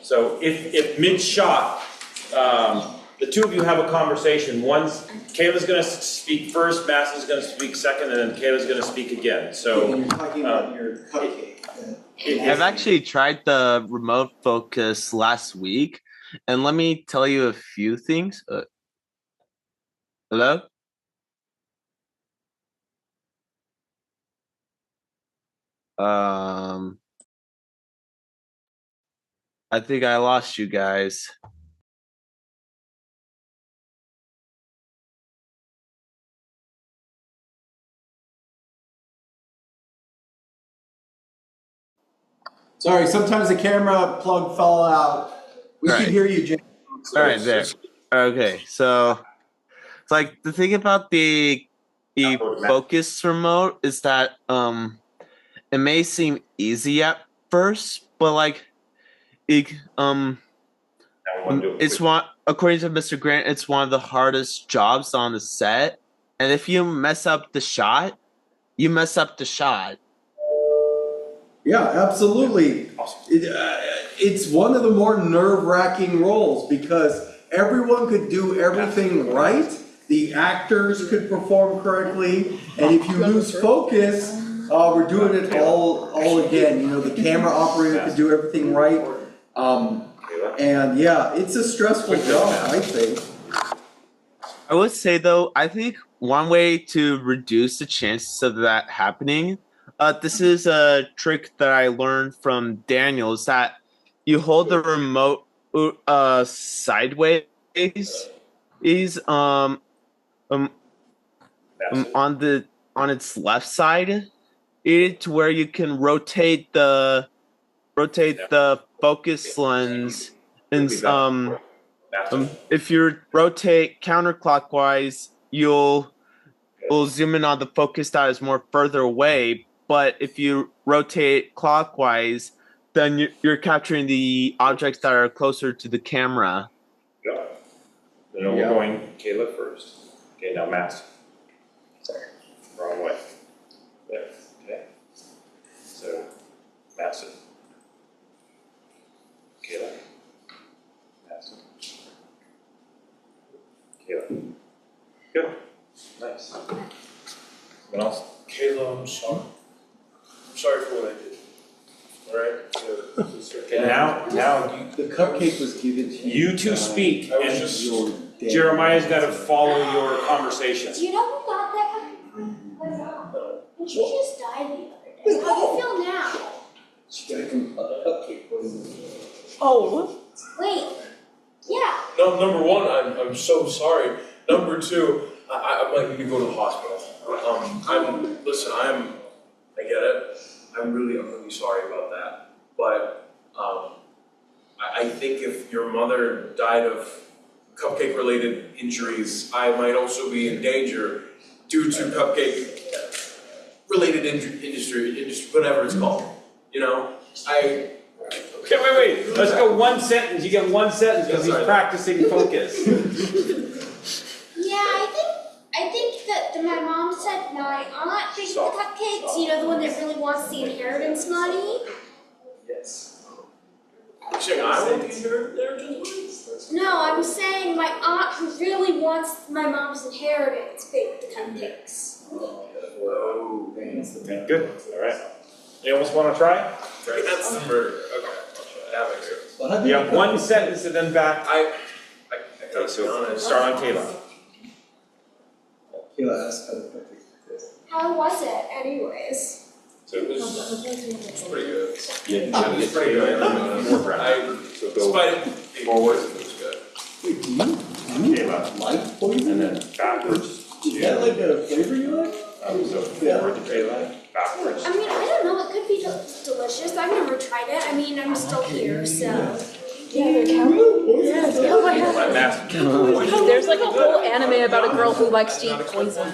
So if mid-shot, the two of you have a conversation. Kayla's going to speak first, Maston's going to speak second, and then Kayla's going to speak again. So And you're talking about your cupcake. I've actually tried the remote focus last week, and let me tell you a few things. Hello? I think I lost you guys. Sorry, sometimes the camera plug fell out. We Right. can hear you, Jay. All right, there. Okay, so it's like the thing about the focus remote is that it may seem easy at first, but like it it's one, according to Mr. Grant, it's one of the hardest jobs on the set, and if you mess up the shot, you mess up the shot. Yeah, absolutely. It's one of the more nerve-wracking roles because everyone could do everything right. The actors could perform correctly, and if you lose focus, we're doing it all again. You know, the camera operator could do everything right. And yeah, it's a stressful job, I think. I would say though, I think one way to reduce the chances of that happening, this is a trick that I learned from Daniel, is that you hold the remote sideways, on its left side, to where you can rotate the focus lens and Master. If you rotate counterclockwise, you'll zoom in on the focus that is more further away. But if you rotate clockwise, then you're capturing the objects that are closer to the camera. Got it. Then we're going Kayla first. Okay, now Master. Sorry. Wrong way. There, okay. So, Master. Kayla. Master. Kayla. Good. Nice. Someone else? Kayla, I'm sorry. I'm sorry for what I did. Alright? Okay, now The cupcake was given to you. you two speak, I was and just, Your dad. Jeremiah's gotta follow your conversation. Do you know who got that? My mom. And she just died the other day. How do you feel now? She got a cupcake poison. Oh. Wait. Yeah. no, number one, I'm so sorry. Number two, I might need to go to the hospital. I get it. I'm really sorry about that. But, I think if your mother died of cupcake-related injuries, I might also be in danger due to cupcake-related industry, whatever it's called. You know, Okay, wait. Let's go one sentence. You get one sentence because he's practicing focus. Yeah, I think that my mom said my aunt baked the cupcakes, you know, the one that really wants the inheritance money. yes. You're saying I want the inheritance? No, I'm saying my aunt who really wants my mom's inheritance baked the cupcakes. Oh, Good. All right. You almost want to try? right, that's number, okay, that makes sense. You have one sentence and then back. I Okay, gotta be so honest. start on Kayla. Kayla asked how the cupcake tasted. How was it, anyways? So it was Pretty good. it's pretty good. More breath. So go Despite it being forward. poison, it was good. Wait, do you Kayla, like poison? and then backwards Is that to like a flavor you like? so forward to Kayla, backwards. I mean, I don't know, it could be delicious. I've never tried it. I mean, I'm still here, so. Let Master. There's like a whole anime about a girl who likes to eat poison.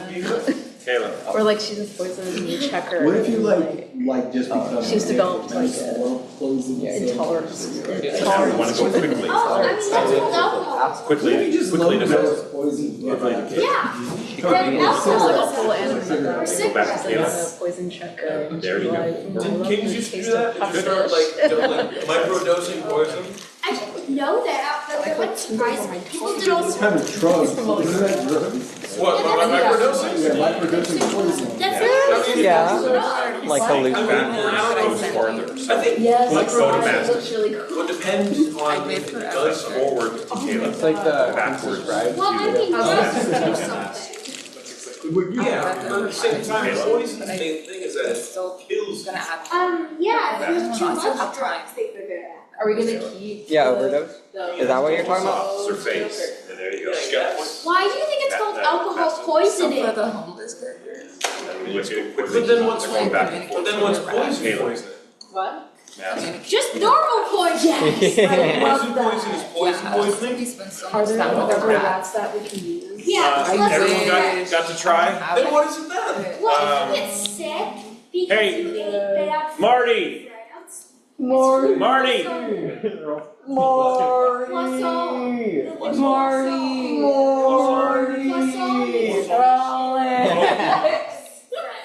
Kayla. Or like she eats poison and you check her. What if you like just become? She's developed like a love poison. intolerance. Now we want to go quickly. Oh, I mean, that's called alcohol. Quickly, just quickly to love Master. poison. Quickly to Kayla. Yeah. There's like a full Or anime. cigarettes. She's like a poison checker. And There you she go. like, Didn't kings used to taste do that? of They start pufferfish. like microdosing poison? I didn't know that, but it wouldn't surprise me. People did all sorts Kind of drugs, isn't that drugs? What, microdosing? Yeah, microdosing poison. That's Yeah. Like a loop. Backwards goes farther. I think Yes, Go to Master. looks really cool. would depend on if it does Forward to Kayla. It's like the Backwards. ride. well, I mean, drugs do something. Yeah, but at the same time, poison, the main thing is that it kills. Yeah, if it was too much drugs, they figured it out. Are we gonna keep? Yeah, overdose. Is that what you're talking about? It's her face. And there you go. Why do you think it's called alcohol poisoning? But then what's Going back and forth. But then what's poison Kayla. poison? What? Master. Just normal poison. Poison poison is poison poisoning? Are there other rats that we can use? Yeah, let's Everyone got to try? Then what is it then? well, if you get sick because Hey, you ate bad food. Marty! Rats. Marty. Marty! Plus all.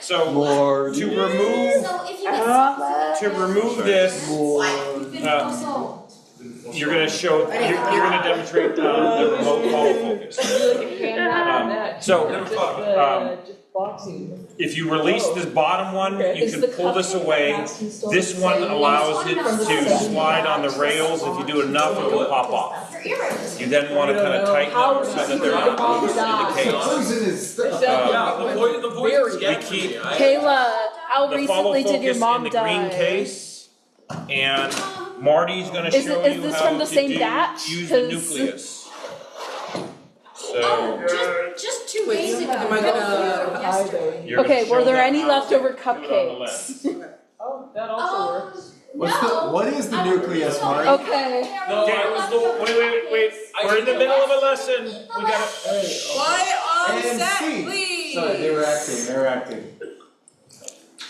So, to remove, So if you get to remove this, plus all. you're gonna show, you're gonna demonstrate, the remote follow focus. So, Just boxing. if you release this bottom one, you can pull this away. This one allows it to slide on the rails. If you do it enough, it will pop off. You then wanna kinda tighten them so that they're not loose in the case. Poison is stuff. Yeah, the poison's We getting to keep me. Kayla, how the follow recently did your focus in mom the green die? case, and Marty's gonna Is show it- is you this how from the to same batch? use the 'Cause- nucleus. So, Oh, just 2 days ago. Am I gonna- Yesterday. you're gonna Okay, were show there that any how leftover to do it on the cupcakes? lens. Oh, that also works. What is the nucleus, Mark? Okay. No, Okay, I was wait, we're in the middle of a lesson, we gotta. Quiet on And set, C. please. Sorry, they were acting.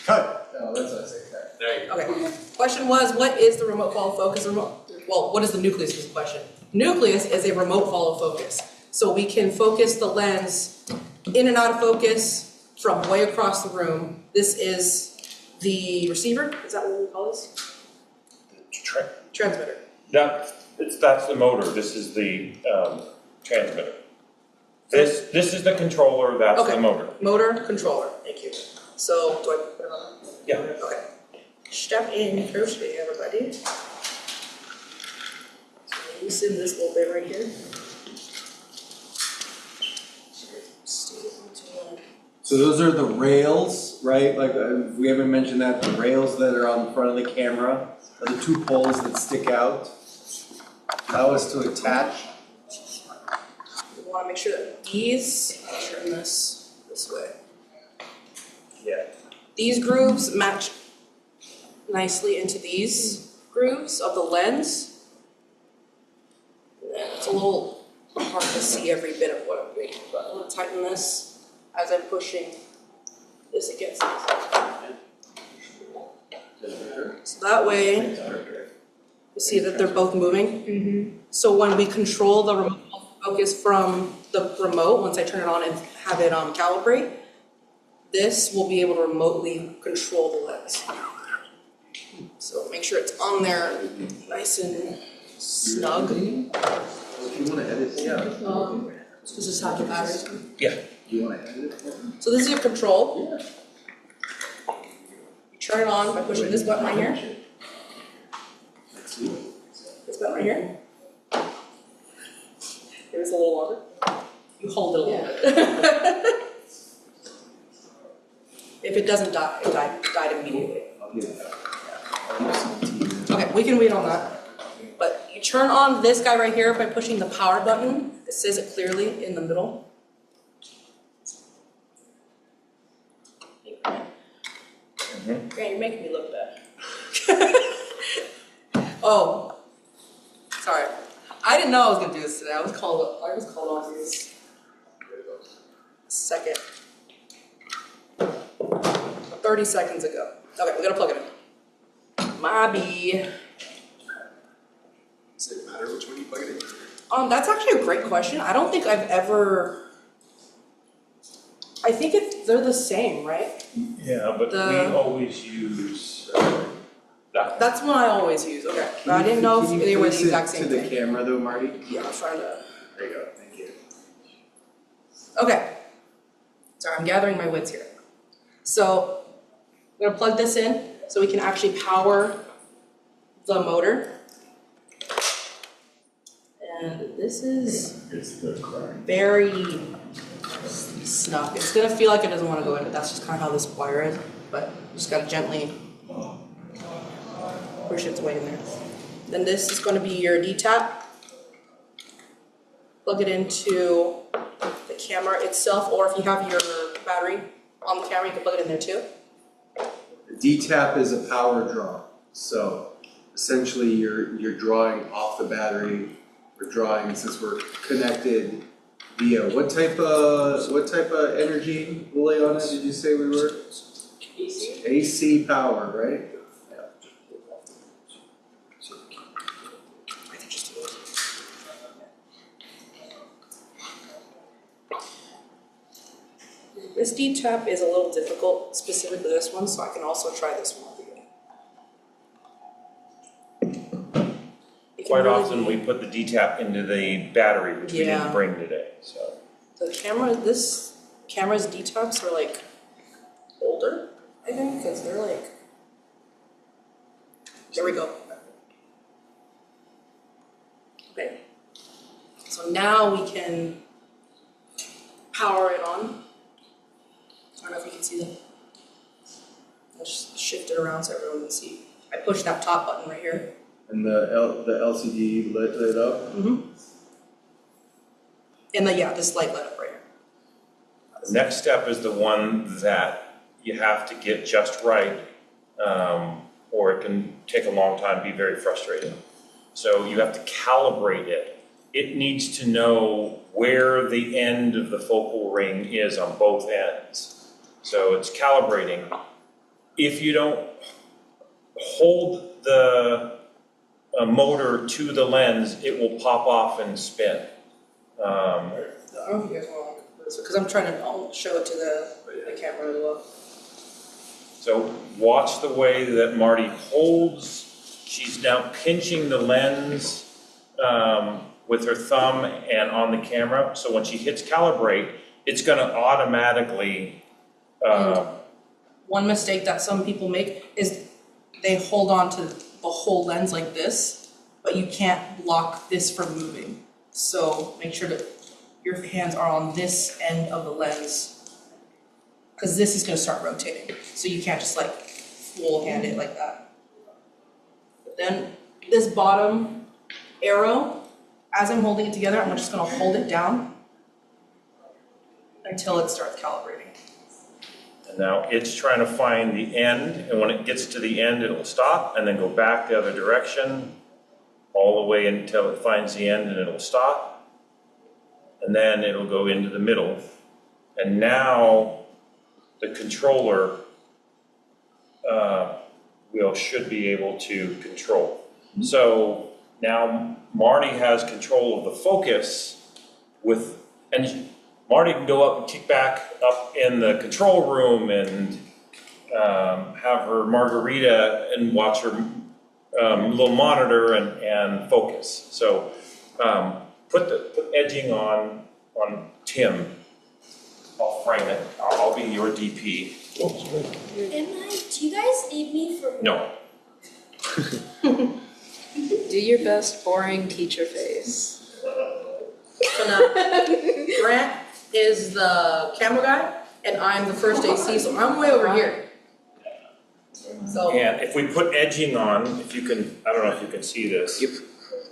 Cut. Oh, that's what I say, cut. There you go. Okay, question was, what is the remote follow focus? Well, what is the nucleus is the question. Nucleus is a remote follow focus. So we can focus the lens in and out of focus from way across the room. This is the receiver, is that what we call this? Transmitter. That's the motor, this is the, transmitter. This is the controller, that's the Okay. motor. Motor, controller, thank you. So, do I put it on? Yeah. Okay. Step in closely, everybody. So loosen this little bit right here. So those are the rails, right? Like, we haven't mentioned that, the rails that are on the front of the camera are the two poles that stick out. Allow us to attach. We wanna make sure that these, I'll turn this way. Yeah. These grooves match nicely into these grooves of the lens. And it's a little hard to see every bit of what I'm doing, but I'm gonna tighten this as I'm pushing this against this. So that way, you see that they're both moving. So when we control the remote focus from the remote, once I turn it on and have it calibrate, this will be able to remotely control the lens. So make sure it's on there nice and snug. If you wanna edit, yeah. This is how the batteries. Yeah. You wanna edit it? So this is your control. You turn it on by pushing this button right here. This button right here. Here's a little longer. You hold it a little bit. If it doesn't die, it died immediately. I'll give it that. Okay, we can wait on that. But you turn on this guy right here by pushing the power button. It says it clearly in the middle. Grant, you're making me look bad. Oh, sorry. I didn't know I was gonna do this today. I was called on to this. Second. 30 seconds ago. Okay, we gotta plug it in. Mobby. Does it matter which one you plug it in? That's actually a great question. I don't think I've ever. I think they're the same, right? Yeah, but we The- always use, that. That's one I always use. Okay, but I didn't know if they were the exact same To the thing. camera though, Marty? Yeah, I'm trying to. There you go, thank you. Okay. Sorry, I'm gathering my wits here. So I'm gonna plug this in so we can actually power the motor. And this is very snug. It's gonna feel like it doesn't wanna go in, but that's just kind of how this wire is. But just gotta gently push its way in there. Then this is gonna be your D-tap. Plug it into the camera itself, or if you have your battery on the camera, you can plug it in there too. The D-tap is a power draw, so essentially you're drawing off the battery. We're drawing, since we're connected via, what type of energy, Liliana, did you say we were? AC. AC power, right? I think just this D-tap is a little difficult, specifically this one, so I can also try this one with you. It can Quite really often, be- we put the D-tap into the battery, which we Yeah. didn't bring today, so. This camera's D-taps are like older, I think, because they're like. There we go. Okay. So now we can power it on. I don't know if you can see that. I'll just shift it around so everyone can see. I push that top button right here. And the LCD lit up? Mm-hmm. And this light lit up right here. The next step is the one that you have to get just right. or it can take a long time, be very frustrating. So you have to calibrate it. It needs to know where the end of the focal ring is on both ends. So it's calibrating. If you don't hold the motor to the lens, it will pop off and spin. I don't know if you guys want to, because I'm trying to I'll show it to the camera as well. So watch the way that Marty holds. She's now pinching the lens with her thumb and on the camera. So when she hits calibrate, it's going to automatically. One mistake that some people make is they hold on to the whole lens like this, but you can't block this from moving. So make sure that your hands are on this end of the lens, because this is going to start rotating. So you can't just like full hand it like that. But then this bottom arrow, as I'm holding it together, I'm just going to hold it down until it starts calibrating. And now it's trying to find the end, and when it gets to the end, it'll stop and then go back the other direction all the way until it finds the end, and it'll stop. And then it'll go into the middle. And now the controller should be able to control. So now Marty has control of the focus and Marty can go up and kick back up in the control room and have her margarita and watch her little monitor and focus. So put edging on Tim. I'll frame it. I'll be your DP. Do you guys need me for? No. Do your best boring teacher face. So now, Grant is the camera guy, and I'm the first AC, so I'm way over here. So. And if we put edging on, if you can, I don't know if you can see this. Yep.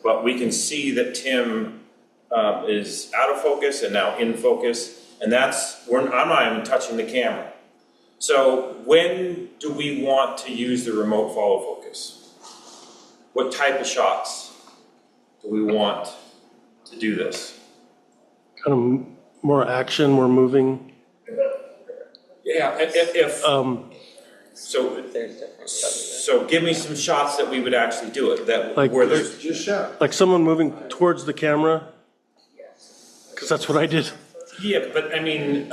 But we can see that Tim is out of focus and now in focus, and I'm not even touching the camera. So when do we want to use the remote follow focus? What type of shots do we want to do this? Kind of more action, more moving. Yeah, so give me some shots that we would actually do it, where there's. Just show. Like someone moving towards the camera? Because that's what I did. Yeah, but I mean,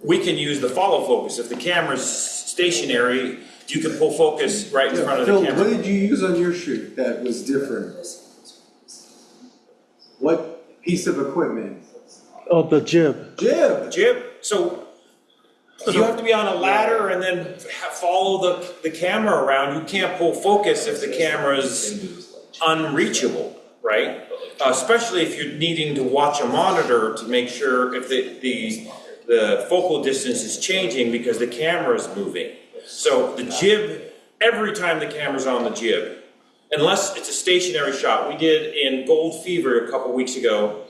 we can use the follow focus. If the camera's stationary, you can pull focus right in front of the Phil, camera. what did you use on your shoot that was different? What piece of equipment? Oh, the jib. Jib. So you have to be on a ladder and then follow the camera around. You can't pull focus if the camera's unreachable, right? Especially if you're needing to watch a monitor to make sure if the focal distance is changing because the camera is moving. So the jib, every time the camera's on the jib, unless it's a stationary shot. We did in Gold Fever a couple weeks ago,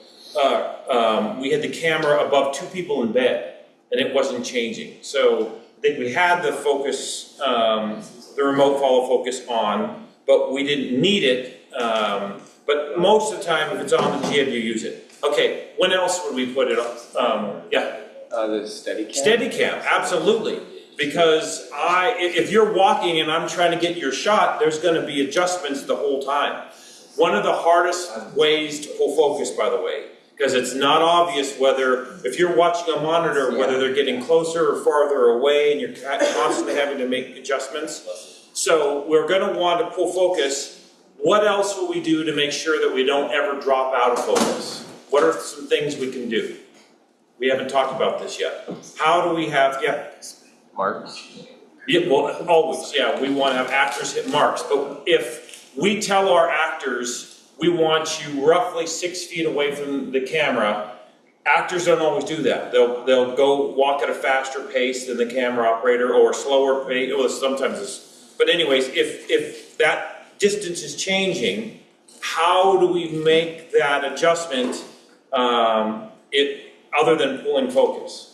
we had the camera above two people in bed and it wasn't changing. So I think we had the focus, the remote follow focus on, but we didn't need it. But most of the time, if it's on the jib, you use it. Okay, when else would we put it on? Yeah. The Steadicam? Steadicam, absolutely. Because if you're walking and I'm trying to get your shot, there's gonna be adjustments the whole time. One of the hardest ways to pull focus, by the way, because it's not obvious if you're watching a monitor, whether they're getting closer or farther away and you're constantly having to make adjustments. So we're gonna want to pull focus. What else will we do to make sure that we don't ever drop out of focus? What are some things we can do? We haven't talked about this yet. How do we have, Marks? Yeah, well, always, we want to have actors hit marks. But if we tell our actors, we want you roughly 6 feet away from the camera, actors don't always do that. They'll go walk at a faster pace than the camera operator or a slower pace. Well, sometimes it's, but anyways, if that distance is changing, how do we make that adjustment other than pulling focus?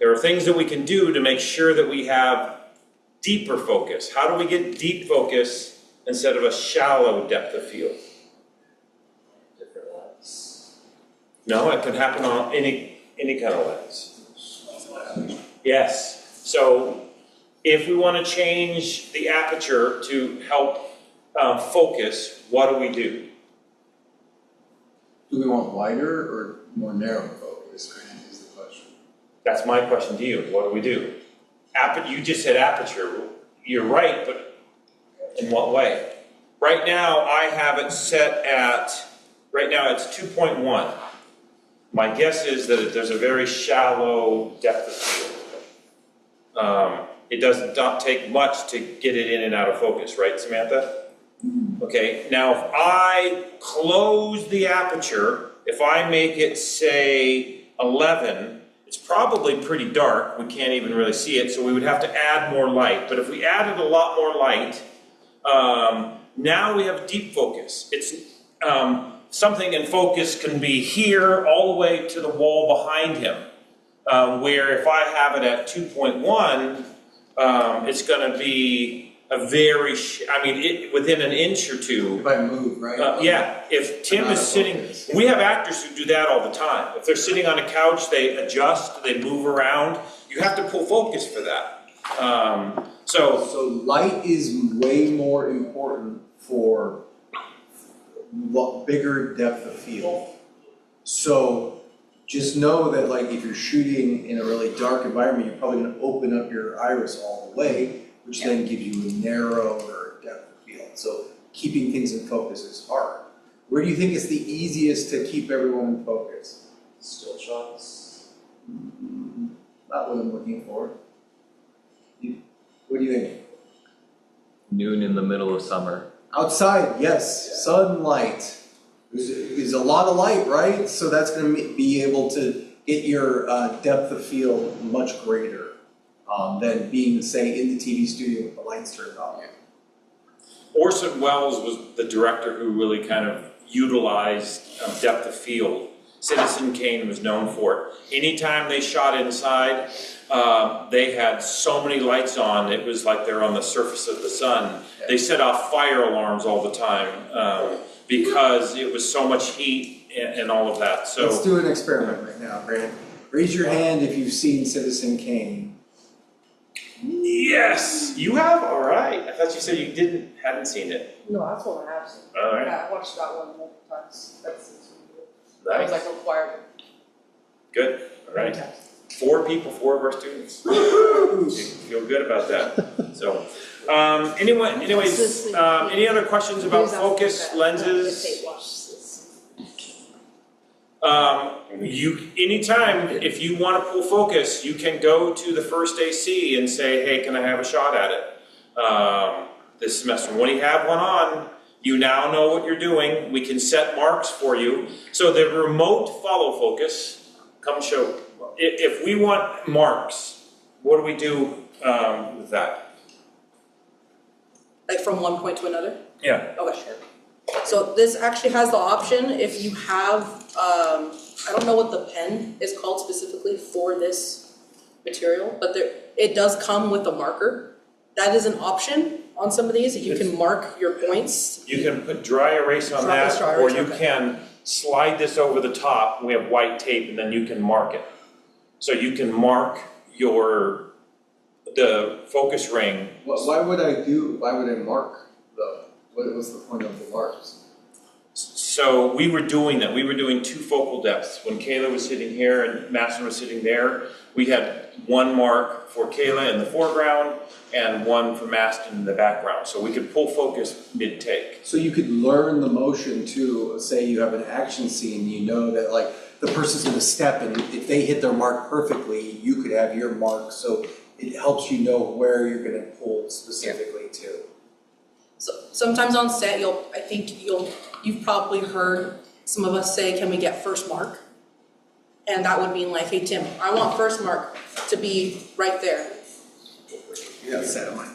There are things that we can do to make sure that we have deeper focus. How do we get deep focus instead of a shallow depth of field? Different lens. No, it can happen on any kind of lens. Yes, so if we want to change the aperture to help focus, what do? Do we want wider or more narrow focus, Grant, is the question? That's my question to you. What do? You just said aperture. You're right, but in what way? Right now, I have it set at, right now it's 2.1. My guess is that there's a very shallow depth of field. It does not take much to get it in and out of focus, right, Samantha? Okay, now if I close the aperture, if I make it, say, 11, it's probably pretty dark, we can't even really see it, so we would have to add more light. But if we added a lot more light, now we have deep focus. It's something in focus can be here all the way to the wall behind him, where if I have it at 2.1, it's going to be a very, within an inch or two. If I move, right? Yeah, if Tim is sitting, we have actors who do that all the time. If they're sitting on a couch, they adjust, they move around. You have to pull focus for that. So light is way more important for bigger depth of field. So just know that like if you're shooting in a really dark environment, you're probably gonna open up your iris all the way, which then gives you a narrower depth of field. So keeping things in focus is hard. Where do you think is the easiest to keep everyone in focus? Still shots. Not what I'm looking for. What do you think? Noon in the middle of summer. Outside, yes, sunlight. There's a lot of light, right? So that's gonna be able to get your depth of field much greater than being, say, in the TV studio with the lights turned on. Orson Welles was the director who really kind of utilized depth of field. Citizen Kane was known for it. Anytime they shot inside, they had so many lights on, it was like they're on the surface of the sun. They set off fire alarms all the time because it was so much heat and all of that. So let's do an experiment right now, Grant. Raise your hand if you've seen Citizen Kane. Yes, you have? All right. I thought you said you hadn't seen it. No, that's one I have seen. All right. Yeah, I watched that one multiple times. That Nice. was like required. Good. All right. 4 people, 4 of our students. Feel good about that. So, anyways, any other questions about focus, lenses? Anytime, if you want to pull focus, you can go to the first AC and say, hey, can I have a shot at it this semester? When you have one on, you now know what you're doing. We can set marks for you. So the remote follow focus, come show. If we want marks, what do we do with that? Like from one point to another? Yeah. Okay, sure. So this actually has the option if you have, I don't know what the pen is called specifically for this material, but it does come with a marker. That is an option on some of these, that you can mark your points. You can put dry erase on that, or you can slide this over the top. We have white tape, and then you can mark it. So you can mark the focus ring. Why would I mark though? What was the point of the marks? So we were doing that. We were doing 2 focal depths. When Kayla was sitting here and Mastin was sitting there, we had one mark for Kayla in the foreground and one for Mastin in the background. So we could pull focus mid-take. So you could learn the motion too. Say you have an action scene, you know that like the person's gonna step, and if they hit their mark perfectly, you could have your mark. So it helps you know where you're gonna pull specifically to. So sometimes on set, you've probably heard some of us say, can we get first mark? And that would mean like, hey Tim, I want first mark to be right there. Yeah, set of mine.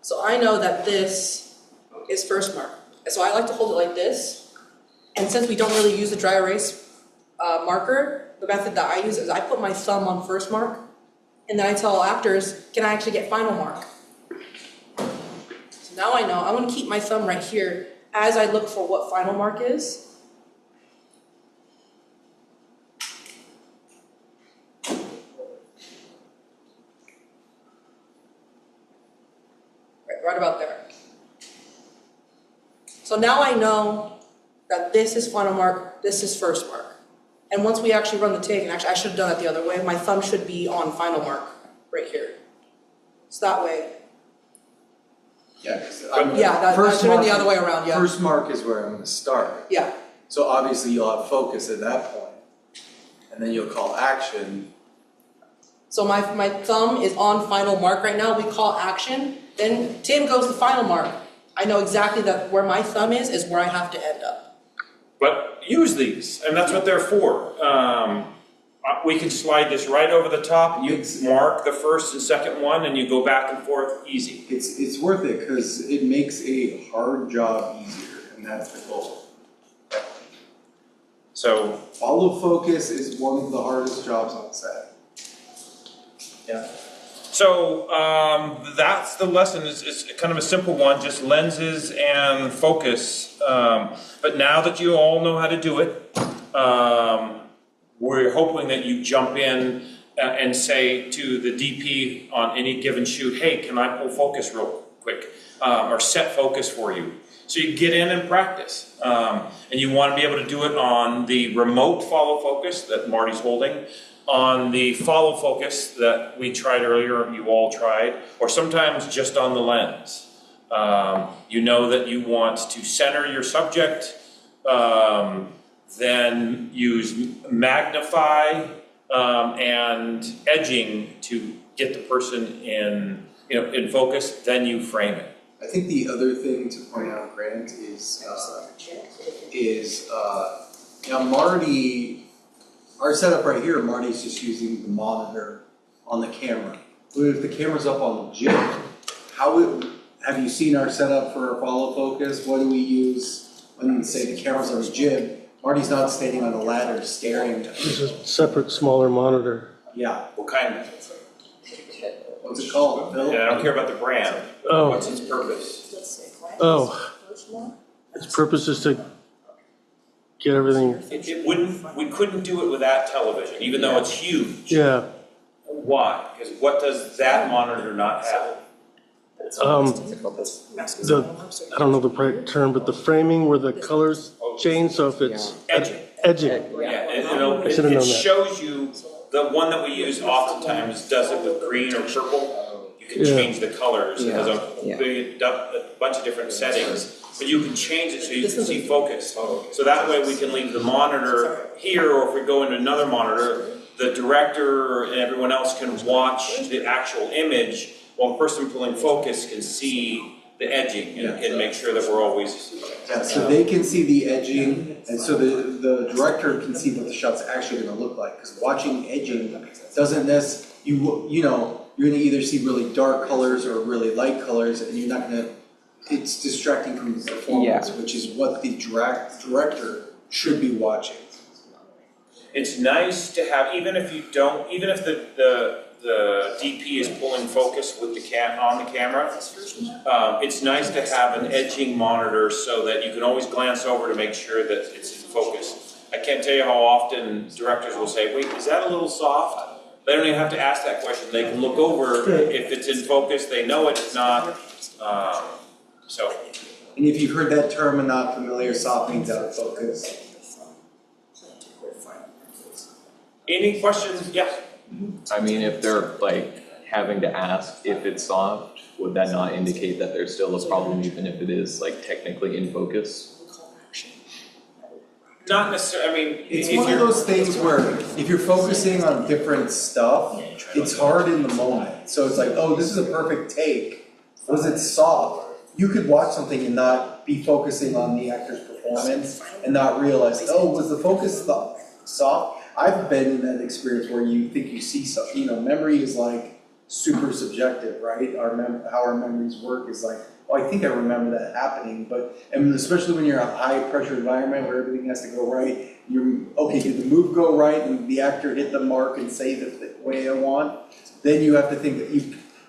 So I know that this is first mark. So I like to hold it like this. And since we don't really use the dry erase marker, the method that I use is I put my thumb on first mark, and then I tell actors, can I actually get final mark? So now I know, I wanna keep my thumb right here as I look for what final mark is. Right about there. So now I know that this is final mark, this is first mark. And once we actually run the take, and actually I should have done it the other way, my thumb should be on final mark, right here. So that way, Yeah, 'cause that first should have been the mark- other way around, yeah. First mark is where I'm gonna start. Yeah, So obviously you'll have focus at that point. And then you'll call action. so my thumb is on final mark right now, we call action, then Tim goes to final mark. I know exactly that where my thumb is where I have to end up. But use these, and that's what they're for. We can slide this right over the top, you mark the first and second one, and you go back and forth, easy. It's worth it, cause it makes a hard job easier, and that's the goal. So, Follow focus is one of the hardest jobs on set. so that's the lesson, it's kind of a simple one, just lenses and focus. But now that you all know how to do it, we're hoping that you jump in and say to the DP on any given shoot, hey, can I pull focus real quick? Or set focus for you. So you get in and practice. And you want to be able to do it on the remote follow focus that Marty's holding, on the follow focus that we tried earlier and you all tried, or sometimes just on the lens. You know that you want to center your subject, then use magnify and edging to get the person in focus, then you frame it. I think the other thing to point out, Grant, is now Marty, our setup right here, Marty's just using the monitor on the camera. But if the camera's up on the jib, have you seen our setup for our follow focus? What do we use when, say, the camera's on the jib? Marty's not standing on a ladder staring. It's a separate, smaller monitor. Yeah, What kind? what's it called, Bill? And I don't care about the brand. Oh. What's its purpose? Oh, its purpose is to get everything, We couldn't do it with that television, even though it's huge. yeah. Why? Because what does that monitor not have? I don't know the right term, but the framing where the colors change, so if it's Edging. edging. Yeah, I should've known it that. shows you, the one that we use oftentimes does it with green or purple. You can Yeah. change the colors, it has a bunch of different settings, but you can change it so you can see focus. So that way we can leave the monitor here, or if we go into another monitor, the director and everyone else can watch the actual image, while the person pulling focus can see the edging and make sure that we're always. Yeah, so they can see the edging, and so the director can see what the shot's actually gonna look like, because watching edging doesn't you're gonna either see really dark colors or really light colors, and you're not gonna, it's distracting from the performance, which is what the director should be watching. It's nice to have, even if the DP is pulling focus with on the camera, it's nice to have an edging monitor so that you can always glance over to make sure that it's in focus. I can't tell you how often directors will say, wait, is that a little soft? They don't even have to ask that question, they can look over, if it's in focus, they know it, if not, so. And if you've heard that term and not familiar, soft means out of focus. Any questions? Yeah. I mean, if they're like having to ask if it's soft, would that not indicate that there's still a problem even if it is like technically in focus? Not necessarily, I mean. It's one of those things where if you're focusing on different stuff, it's hard in the moment. So it's like, oh, this is a perfect take. Was it soft? You could watch something and not be focusing on the actor's performance and not realize, oh, was the focus soft? I've been in that experience where you think you see something, memory is like super subjective, right? How our memories work is like, oh, I think I remember that happening, and especially when you're in a high pressure environment where everything has to go right, okay, did the move go right and the actor hit the mark and say the way I want? Then you have to think that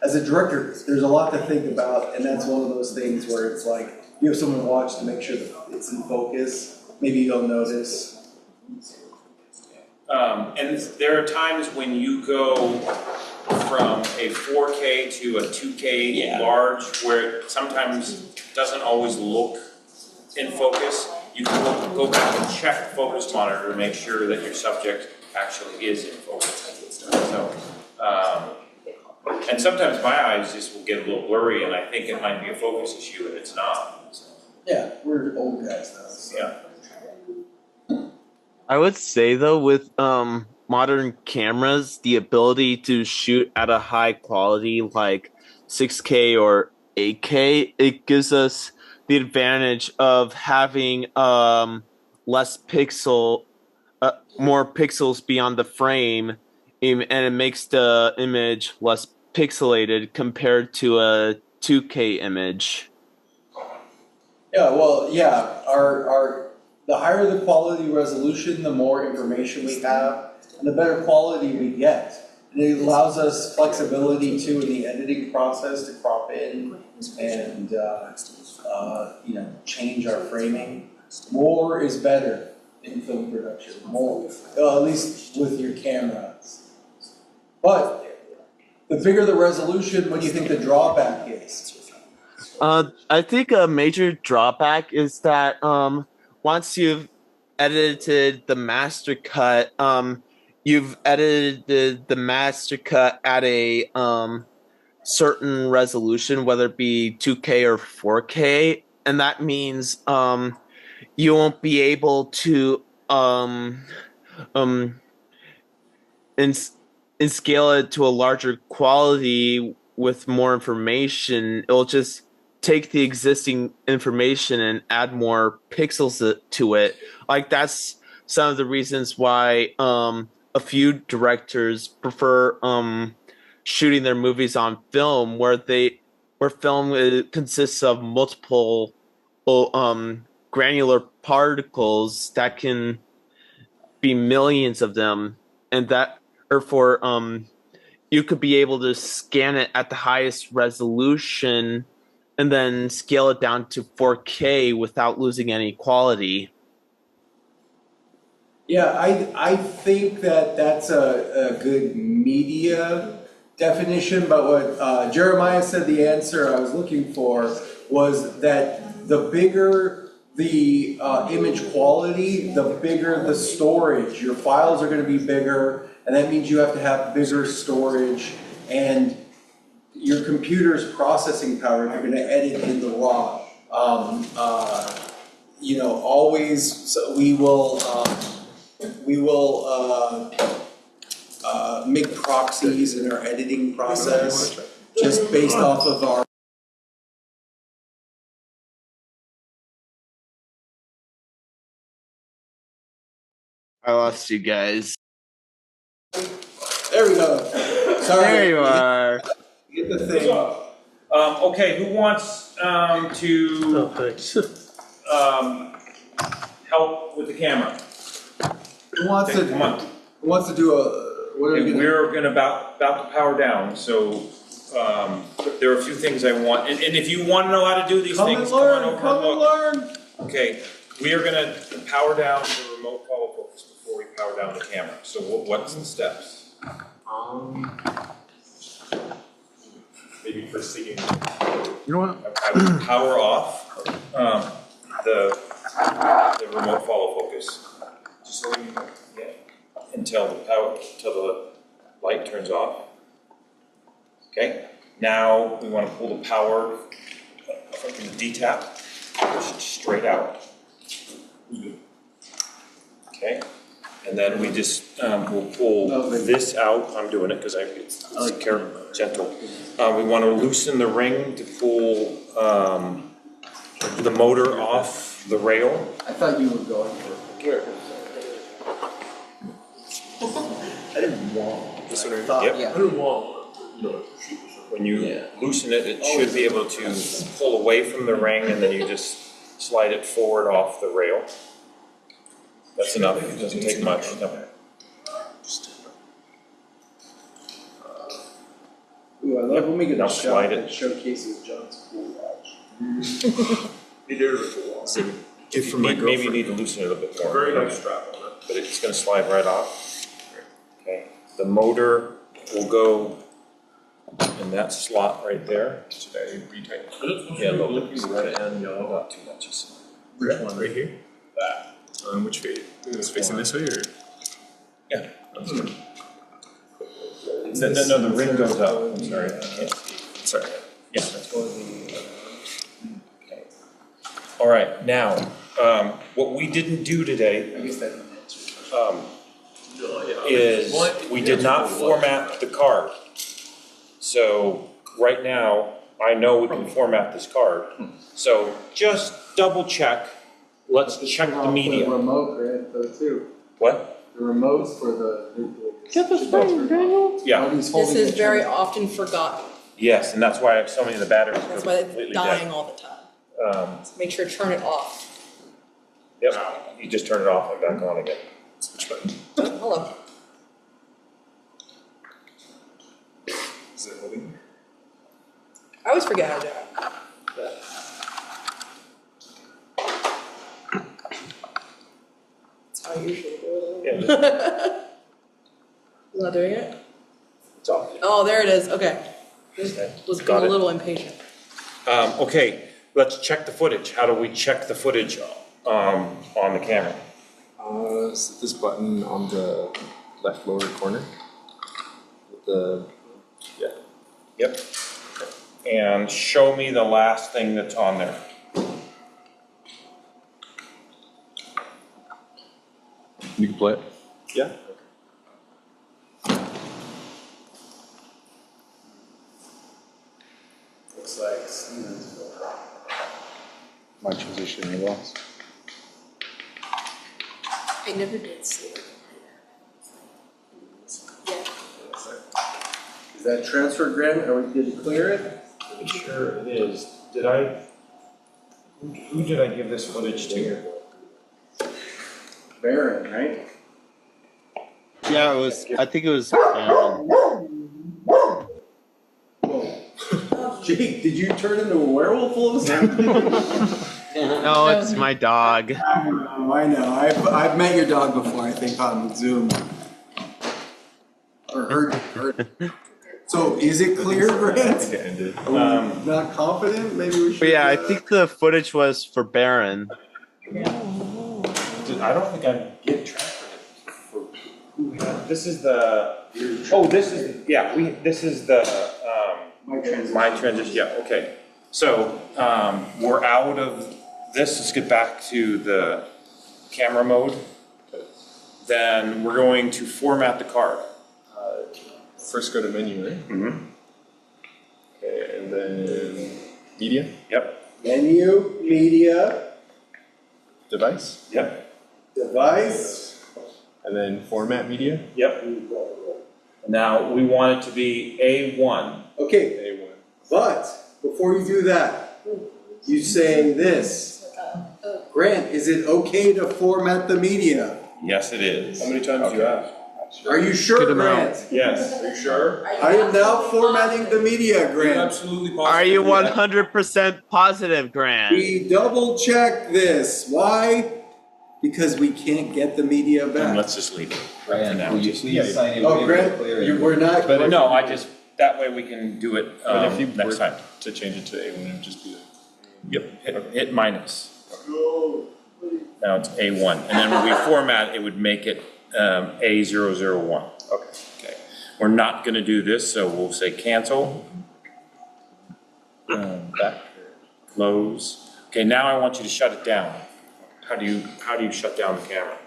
as a director, there's a lot to think about, and that's one of those things where it's like, you have someone watch to make sure that it's in focus, maybe you'll notice. And there are times when you go from a 4K to a 2K large, where it sometimes doesn't always look in focus. You can go back and check the focus monitor to make sure that your subject actually is in focus. So, and sometimes my eyes just will get a little blurry, and I think it might be a focus issue, and it's not. Yeah, we're old guys now, so. Yeah. I would say though, with modern cameras, the ability to shoot at a high quality like 6K or 8K, it gives us the advantage of having less more pixels beyond the frame, and it makes the image less pixelated compared to a 2K image. Yeah, well, yeah, the higher the quality resolution, the more information we have, and the better quality we get. And it allows us flexibility too in the editing process to crop in and, change our framing. More is better in film production, more, at least with your camera. But the bigger the resolution, what do you think the drawback is? I think a major drawback is that once you've edited the master cut, you've edited the master cut at a certain resolution, whether it be 2K or 4K, and that means you won't be able to and scale it to a larger quality with more information. It'll just take the existing information and add more pixels to it. Like that's some of the reasons why a few directors prefer shooting their movies on film, where film consists of multiple granular particles that can be millions of them, and that therefore you could be able to scan it at the highest resolution and then scale it down to 4K without losing any quality. Yeah, I think that's a good media definition, but what Jeremiah said the answer I was looking for was that the bigger the image quality, the bigger the storage. Your files are going to be bigger, and that means you have to have bigger storage, and your computer's processing power, if you're going to edit in the raw. Always, so we will make proxies in our editing process just based off of our. I lost you guys. There we go. Sorry. There you are. Get the thing. Okay, who wants to thanks. help with the camera? Who wants to? Come on. Who wants to do a? What are we Okay, gonna? we're gonna about to power down, so there are a few things I want, and if you want to know how to do these things, come on over and look. learn. Okay, we are gonna power down the remote follow focus before we power down the camera. So what's the steps? Maybe for seeing. You know what? I would power off the remote follow focus. Just so you know, until the light turns off. Okay. Now we want to pull the power from the D-tap, push it straight out. Okay. And then we just we'll pull this out. I'm doing it because I like gentle. We want to loosen the ring to pull the motor off the rail. I thought you were going for it. I didn't want. This one, Yep. yep. I didn't want. When you loosen it, it should be able to pull away from the ring, and then you just slide it forward off the rail. That's enough, it doesn't take much, no. Ooh, I love when we get Now a slide shot it. that showcases John's cool watch. Gift from my Maybe you girlfriend. need to loosen it a bit more. Very nice strap on it. But it's gonna slide right off. Okay, the motor will go in that slot right there. Should I retighten? Yeah, a little bit. Red and yellow. Not too much. Just- Which one? Right here? That. Which face? Is it facing this way or? Yeah. No, the ring goes up, I'm sorry, I can't see. Sorry. Yeah, that's going to be. Okay. All right, now, what we didn't do today, is we did not format the card. So, right now, I know we can format this card. So, just double check, let's check the The media. remote, Grant, though, too. What? The remotes for the. Yeah, This is very often forgotten. yes, and that's why so many of the batteries That's are why completely it's dying dead. all the time. Make sure to turn it off. Yep, you just turn it off and back on again. Hello. Is it holding? I always forget how to do it. That's how I usually do it. Yeah, Is not doing it? it's off. Oh, there it is, okay. Okay. Was Got a it. little impatient. Okay, let's check the footage. How do we check the footage, on the camera? Set this button on the left lower corner. With the, yeah. Yep. And show me the last thing that's on there. You can play it. Yeah. Looks like Stevensville. My transition you lost. I never did see it. Yeah. Is that transfer, Grant? Are we good to clear it? Pretty sure it is. Did I, who did I give this footage to? Baron, right? Yeah, it was. I think it was. Jake, did you turn into a werewolf all of a sudden? No, it's my dog. I know. I've met your dog before, I think, on Zoom. Or heard. So is it clear, Grant? It ended. Are we not confident? Maybe we should. But yeah, I think the footage was for Baron. I don't think I get transferred it for who had, this is the, this is the, my transition, yeah, okay. So, we're out of this, let's get back to the camera mode. Then we're going to format the card. First go to menu, right? Mm-hmm. Okay, and then media, Yep, Menu, media, device, yep, device. and then format media. yep. Now, we want it to be A1. Okay, A1. but before you do that, you saying this. Grant, is it okay to format the media? Yes, it is. How many times do you ask? Are you sure, Good amount. Grant? Yes. Are you sure? I am now formatting the media, Grant. Absolutely positive. Are you 100% positive, Grant? We double check this. Why? Because we can't get the media And back. let's just leave it. Ryan, now. will you please sign in? Oh, Grant, we're not. But if- No, I just, that way we can do it, But if you next were time. to change it to A1, it would just be. Yep, hit minus. Now it's A1, and then when we format, it would make it, A001. Okay. We're not gonna do this, so we'll say cancel. Back, close. Okay, now I want you to shut it down. How do you shut down the camera?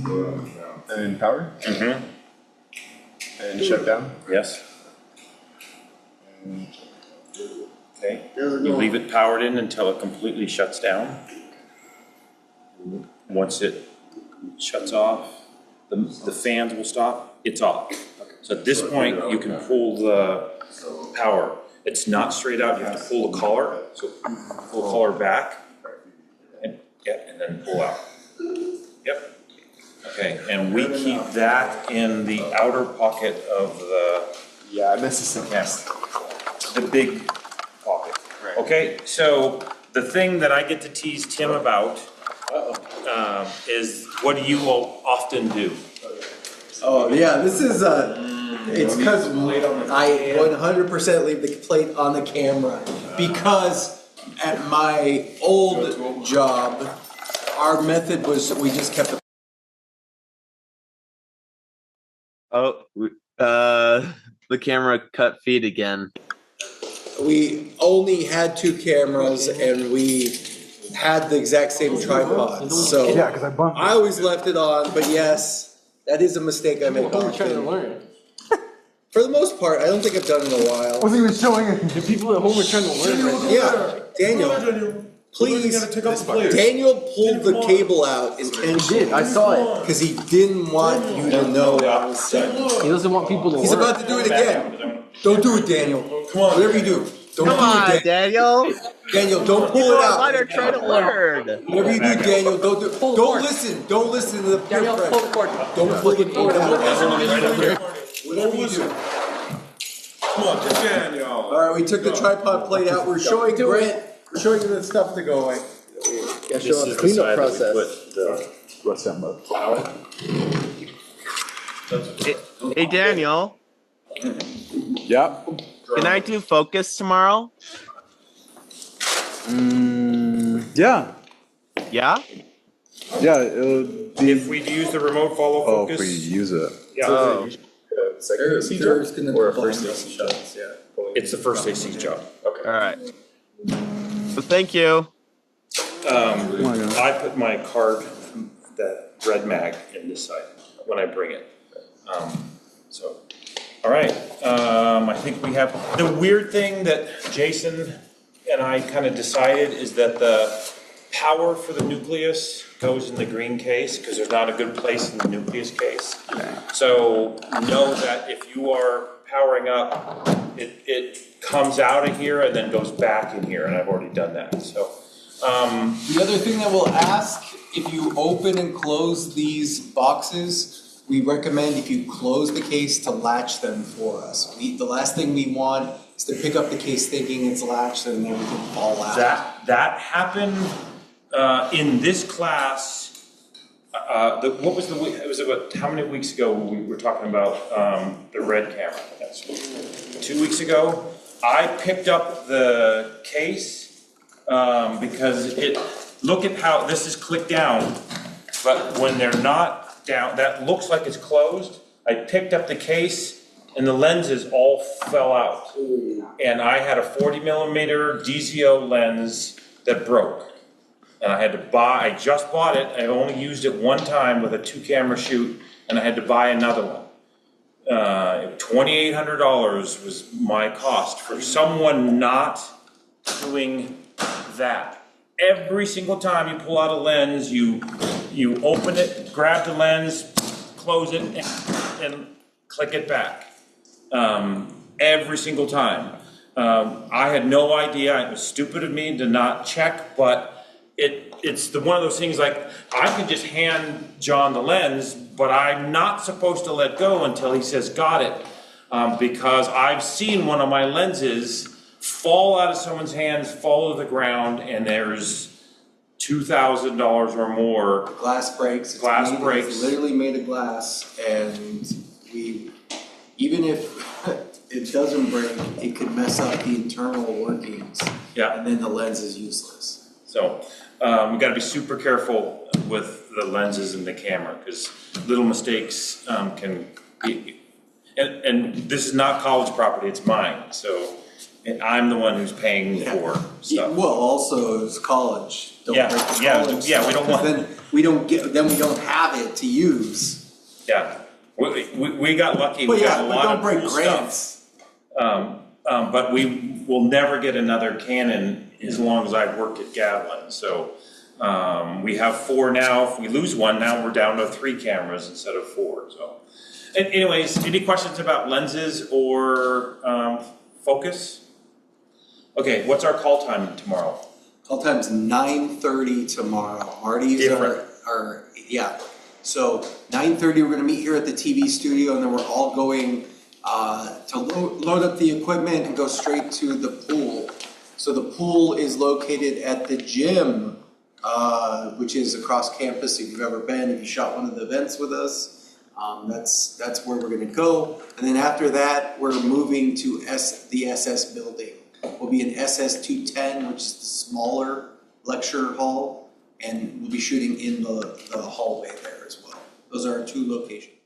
And then power, Mm-hmm. and shut down. Yes, And okay. You leave it powered in until it completely shuts down. Once it shuts off, the fans will stop, it's off. So at this point, you can pull the power. It's not straight out, you have to pull the collar, so pull the collar back. And, yeah, and then pull out. Yep. Okay, and we keep that in the outer pocket of the, Yeah, necessary. yes, the big pocket. Okay, so the thing that I get to tease Tim about is what do you all often do? Oh, yeah, this is, it's because I 100% leave the plate on the camera. Because at my old job, our method was, we just kept the The camera cut feed again. we only had 2 cameras and we had the exact same tripods, so. Yeah, because I bumped. I always left it on, but yes, that is a mistake I make I'm trying to often. learn. For the most part, I don't think I've done it in a while. Wasn't even showing it. The people at home are trying to learn right now. Yeah, Daniel, please, Daniel pulled the cable out intentionally. I saw it. Because he didn't want you to know I was done. He doesn't want people to learn. He's about to do it again. Don't do it, Daniel. Come on. Whatever you do, don't Come do on, it, Daniel. Daniel. Daniel, don't pull People it out. online are trying to learn. Whatever you do, Daniel, don't do. Pull the Don't cord. listen. Don't listen to the peer Daniel, pull pressure. the cord. Don't pull the cord out. Whatever you do. Come on, Daniel. All right, we took the tripod plate out. We're showing Grant. We're showing him the stuff to go away. Yeah, show us the cleanup process. What's that mode? Hey, Daniel, Yep. can I do focus tomorrow? Yeah. Yeah? Yeah, it'll be. If we use the remote follow Oh, if we focus, use it. yeah, Oh, There's gonna be first AC it's the first AC's job. all right. Well, thank you. I put my card, the red mag in this side when I bring it. So, all right, I think we have, the weird thing that Jason and I kind of decided is that the power for the nucleus goes in the green case, because there's not a good place in the nucleus case. So know that if you are powering up, it comes out of here and then goes back in here, and I've already done that, so. The other thing that we'll ask, if you open and close these boxes, we recommend if you close the case to latch them for us. The last thing we want is to pick up the case thinking it's latched and everything fall out. That happened in this class. What was it was about, how many weeks ago we were talking about the red camera? That's 2 weeks ago. I picked up the case because look at how this is clicked down, but when they're not down, that looks like it's closed. I picked up the case and the lenses all fell out. And I had a 40mm DZO lens that broke. And I had to buy, I just bought it, I only used it one time with a 2-camera shoot, and I had to buy another one. $2,800 was my cost for someone not doing that. Every single time you pull out a lens, you open it, grab the lens, close it, and click it back. Every single time. I had no idea, it was stupid of me to not check, but it's one of those things like, I could just hand John the lens, but I'm not supposed to let go until he says, got it. Because I've seen one of my lenses fall out of someone's hands, fall to the ground, and there's $2,000 or more. Glass breaks. It's literally made of glass, and even if it doesn't break, it could mess up the internal workings. Yeah. And then the lens is useless. So, we gotta be super careful with the lenses in the camera, because little mistakes, can be, and this is not college property, it's mine, so, and I'm the one who's paying for stuff. Well, also it's college. Don't Yeah, break the yeah, college yeah, we stuff, don't want- 'cause then we don't have it to use. Yeah, we got lucky, But we got yeah, a but lot don't of break cool grants. stuff. But we will never get another Canon as long as I've worked at Gavilan, so, we have 4 now. If we lose one, now we're down to 3 cameras instead of 4, so. Anyways, any questions about lenses or, focus? Okay, what's our call time tomorrow? Call time's 9:30 tomorrow. Marty is Different. our yeah. So 9:30, we're gonna meet here at the TV studio, and then we're all going to load up the equipment and go straight to the pool. So the pool is located at the gym, which is across campus. If you've ever been, if you shot one of the events with us, that's where we're gonna go. And then after that, we're moving to the SS building. We'll be in SS 210, which is the smaller lecture hall, and we'll be shooting in the hallway there as well. Those are our two locations.